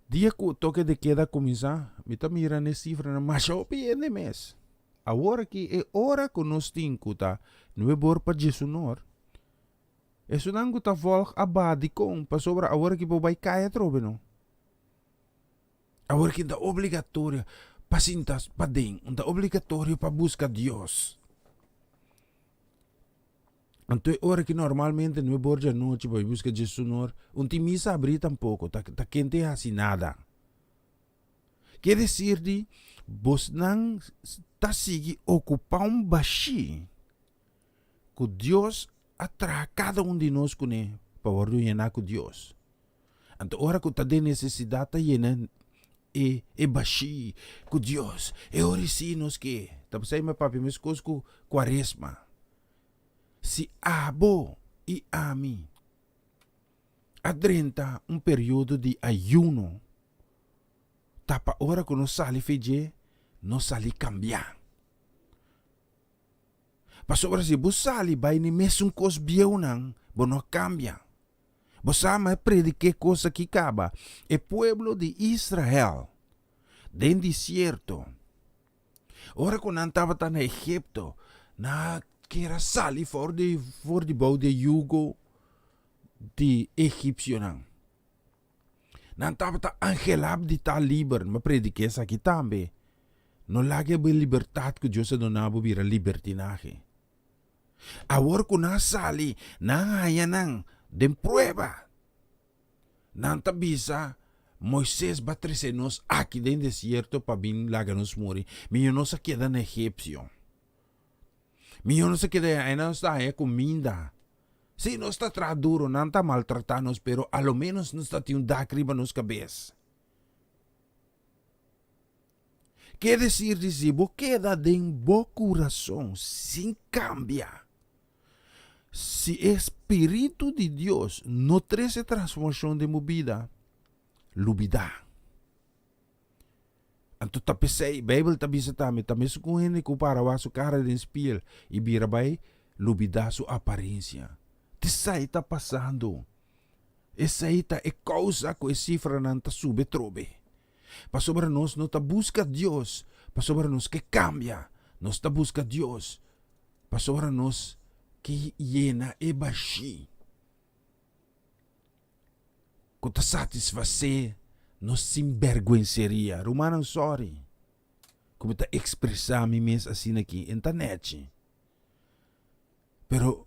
Dia ku toque de queda começa, mi ta mira ne cifra na mas opi ende mes. Agora que é hora que nós tinkuta, não é bor pa Jesunor. É sunango ta volg abadi com, pa sobra agora que bo vai caia trobe no. Agora que da obrigatória pa sintas pa ding, da obrigatório pa busca Deus. Então é hora que normalmente não é bor de noite pa busca Jesunor, misa abrir tampouco, ta quente assim nada. Quer dizer de vos não tá seguir ocupar baixi que Deus atrai cada de nós com ele para ordenar com Deus. Então, hora que tá de necessidade tá yena e baixi com Deus. E oricinos que tá pensando meu papi meus coisas com quaresma. Se abo e ami adrenta período de ayuno. Tapa hora que nós sali feje, nós sali cambiar. Pasok si busali bay ni mesong kos biyaw nang bono cambia. Bosama predique cosa que caba. E pueblo de Israel, den desierto. Ora con antava na Egipto, na kera sali for de bouw de yugo de Egipcio nang. Nantava ta angelab di ta liber, ma predique sa que tambe. No lagi a libertad que Dios ha donado vira libertinaje. Ahora que na sali, na hayanang, den prueba. Nanta bisa, Moisés va tresenos aquí den desierto pa bin laganos muri. Miyo no se queda en Egipcio. Miyo no se queda ahí, no está ahí comida. Sí, no está tra duro, nanta maltratanos, pero a lo menos no está tiun dacriba nos cabeza. Quer dizer, se você queda em bom coração, sem cambia. Se o Espírito de Deus não traz transformação de minha vida, lubida. Então, tá pensei, a Bíblia tá bisa também, tá mesmo com ele que para a sua cara de espelho e vira vai lubida sua aparência. Isso aí tá passando. Isso aí tá é causa que a cifra não tá sube trobe. Pa sobre nós não tá busca Deus, pa sobre nós que cambia, nós tá busca Deus, pa sobre nós que llena e baixi. Que tá satisfazer, nós sinvergüenceria. Romano, sorry. Como tá expressar me mesmo assim aqui, internet. Pero,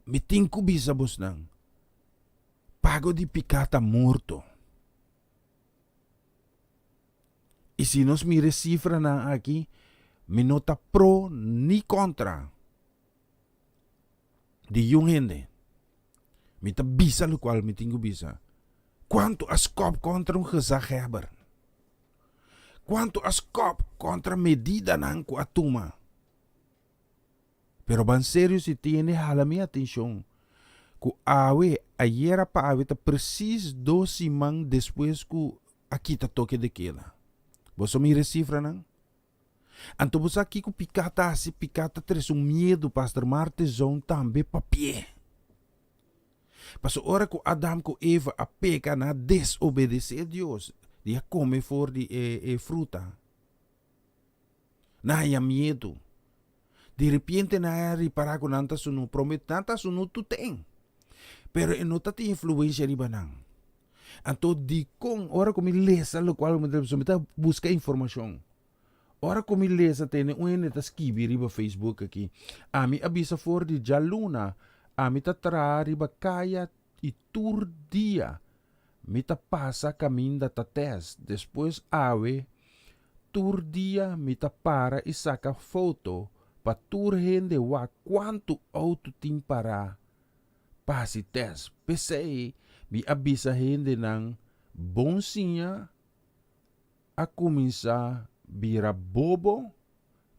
me tinko bisa bos nang, pago de picata morto. E se nós mire cifra na aqui, me nota pro ni contra. De yung gente. Me ta bisa lo qual me tingo bisa. Quanto as cop contra gezagheber. Quanto as cop contra medida nang ko atuma. Pero ban serio se tiene hala mi atención. Ku awe ayer pa awe ta precis 12 mang después ku aqui ta toque de queda. Você mira cifra não? Então você aqui com picata se picata traz medo pastor Martezão também para pé. Passou hora que Adam com Eva a peca na desobedecer a Deus, dia come for de fruta. na haya medo. De repente na haya reparar ko nanta sunu, promet nanta sunu tu tem. Pero inota ti influência riba nang. Anto di kong, ora kung lesa lo qual mo sumita busca informação. Ora kung lesa tene uene ta skibi riba Facebook aqui. Ami abisa for di jaluna, ami tatra riba kaya itur dia. Mita pasa caminho ta test. Depois awe tur dia mita para e saca foto pa tur hende wa quanto auto tim para pasi test. Pesei mi abisa hende ng bonsinha a começar bira bobo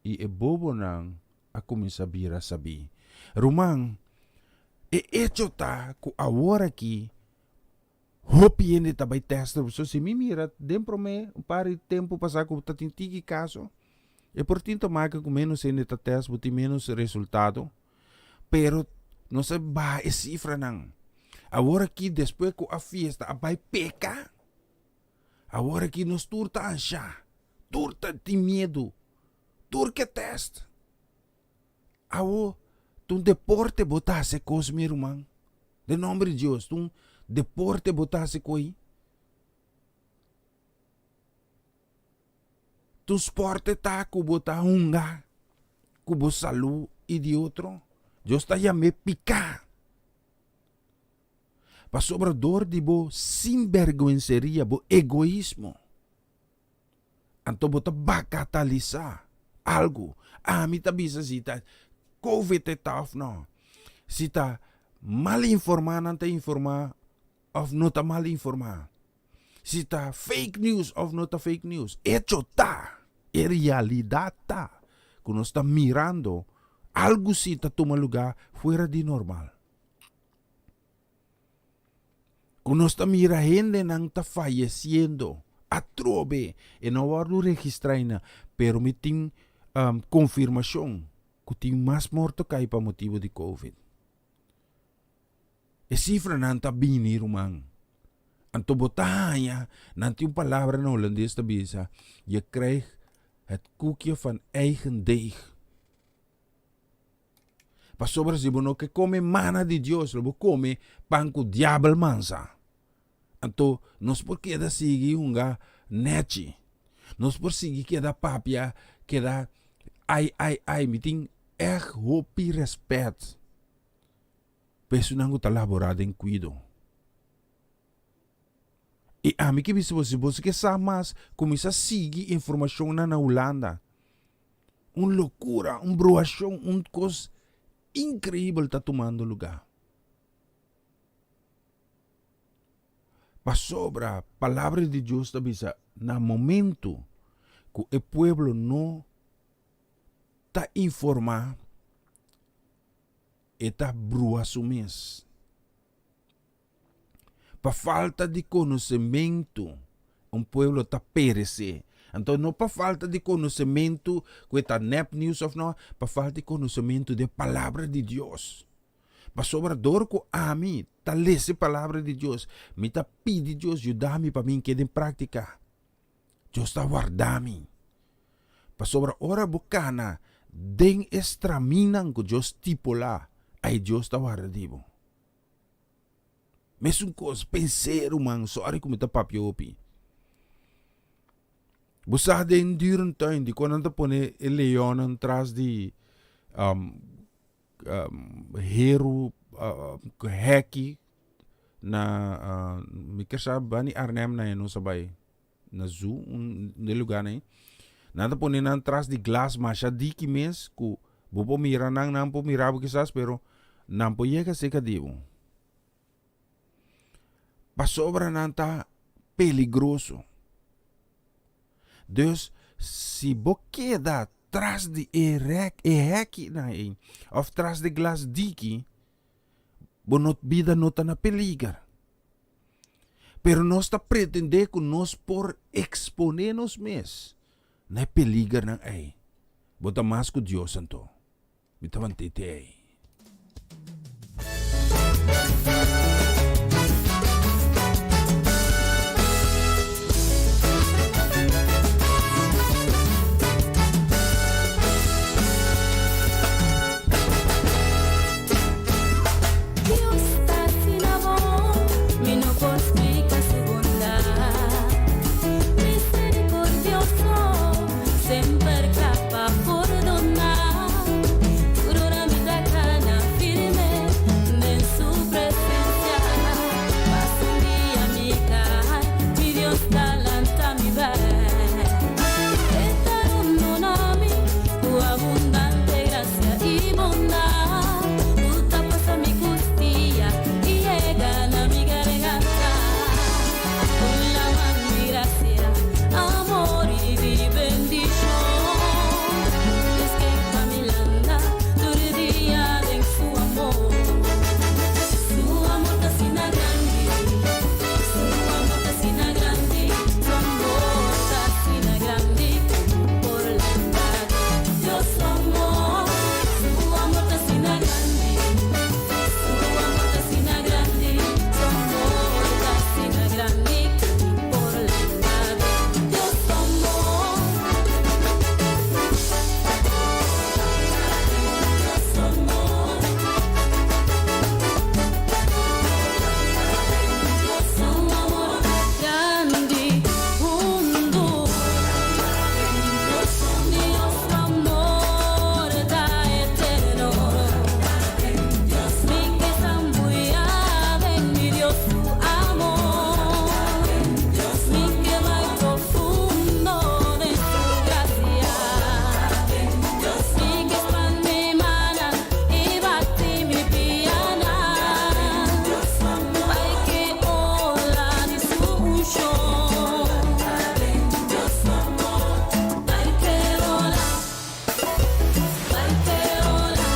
e bobo nang a começar bira sabi. Rumang echo ta ku awora ki hopi hindi tabay tester. So si mimirat, dentro me, pari tempo pasa ko tatintigi kaso. E por tinto maga ko menos hindi ta test, buti menos resultado. Pero, no sa ba, e cifra nang. Agora que después ko a fiesta, abay peka. Agora que nos turta ansya. Turta ti medo. Turca test. Awo, tung deporte botase cosme rumang. De nombre de Dios, tung deporte botase koi. Tu sporte ta kubo ta hunga. Kubo salu y de otro. Dios ta llame pica. Pa sobrador de bo sinvergüenceria, bo egoísmo. Anto bo ta bakataliza algo. Mi ta bisa sita COVID e tough no. Sita mal informar nanta informar of nota mal informar. Sita fake news of nota fake news. Hecho ta. E realidad ta. Kuno está mirando algo sita toma lugar fuera de normal. Kuno está mira gente nang ta falleciendo. Atrobe. E não vou registrar na. Pero me tem confirmação. Que tem mais morto kay pa motivo de COVID. E cifra nanta bini rumang. Anto botanya, nanti yung palabra na Hollandees te bisa, je krijgt het koekje van eigen deeg. Pasobra si bono que come mana de Dios, lobo come pan ku diabel mansa. Anto, nos por queda sigi unga nechi. Nos por sigi queda papia, queda ai, miting hopi respect. Peso nang utalaborada em cuido. E a mim que você que samas começa a seguir informação na Holanda. Loucura, broação, coisa incrível está tomando lugar. Para sobra, a palavra de Deus está bisa na momento que o pueblo não está informado, está broaço mesmo. Pa falta de conhecimento, pueblo está perecer. Então, não pa falta de conhecimento, que está net news of não, pa falta de conhecimento da palavra de Deus. Pa sobrador ko ami, ta lese palavra de Deus, me ta pide Deus ajudar-me para mim que em prática. Deus está guardando-me. Pa sobra ora bucana, den extraminan ko Deus tipo lá, aí Deus está guardando. Mas coisa pensar, man, sorry kung ita papiopi. Busah de enduren tuin, di ko nanta pone el leon atrás de hero heki na mikir sa ba ni Arnhem na yun sabay na zoo, de lugar na yun. Nanta pone na atrás de glass masya di ki mes ku bupo mira nang nampo mirabo kisas pero nampo yeka seka dibo. Pasobra nanta peligroso. Dus, si bo queda atrás de heki na of atrás de glas diki, bo not vida nota na peligar. Pero nós está pretender que nós por exponer nos mes na peligar ng ay. Bota mas ko Dios santo. Bitawan tete ay. abundante gracia y bondad, tú tapas a mi costilla y llegan a mi garganta. Con la mano y gracia, amor y bendición, es que Camilanda día en su amor está sin grande, su amor está sin grande, su amor está sin grande por la verdad. Dios amor, su amor está sin grande, su amor está sin grande, su amor está sin grande por la verdad. Dios amor, Dios amor, su amor grande, mundo, Dios amor da eterno, mi que zambullada en mi Dios su amor, mi que más profundo de su gracia, mi que expande mi mana y bate mi piana, hay que ola de su unción, hay que ola, hay que ola,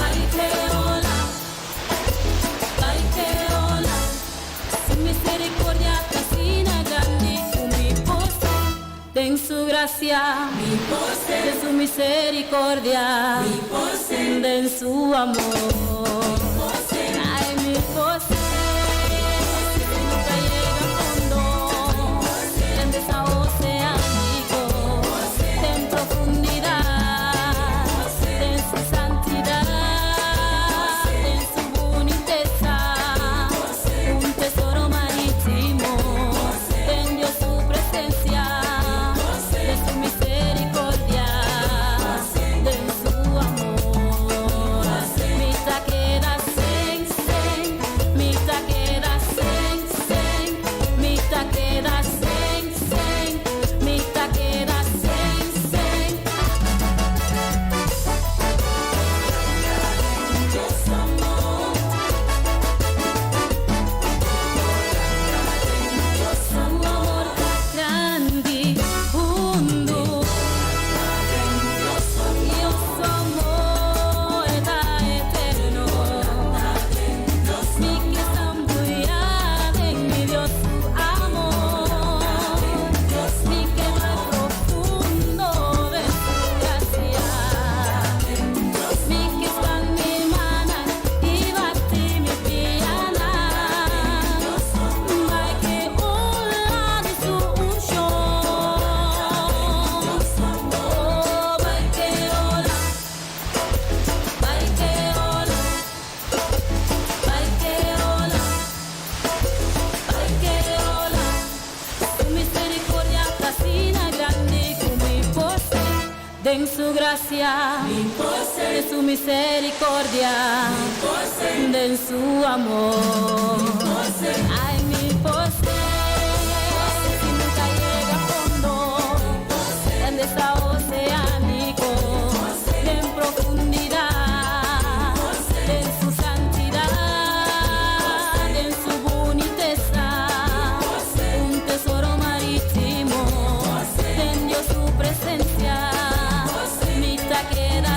hay que ola, hay que ola, su misericordia casina grande, su mi poste, en su gracia, mi poste, de su misericordia, mi poste, de en su amor, ay mi poste, nunca llega a fondo, en desaoceánico, en profundidad, en su santidad, en su boniteza, un tesoro marítimo, en Dios su presencia, de su misericordia, de su amor, mi taqueda sen, mi taqueda sen, mi taqueda sen, mi taqueda sen. Dios amor, Dios amor grande, mundo, Dios amor da eterno, mi que zambullada en mi Dios su amor, mi que más profundo de su gracia, mi que expande mi mana y bate mi piana, hay que ola de su unción, oh, hay que ola, hay que ola, hay que ola, hay que ola, su misericordia casina grande, con mi poste, den su gracia, mi poste, de su misericordia, mi poste, den su amor, mi poste, ay mi poste, si nunca llega a fondo, en desaoceánico, en profundidad, en su santidad, en su boniteza, un tesoro marítimo, en Dios su presencia, mi taqueda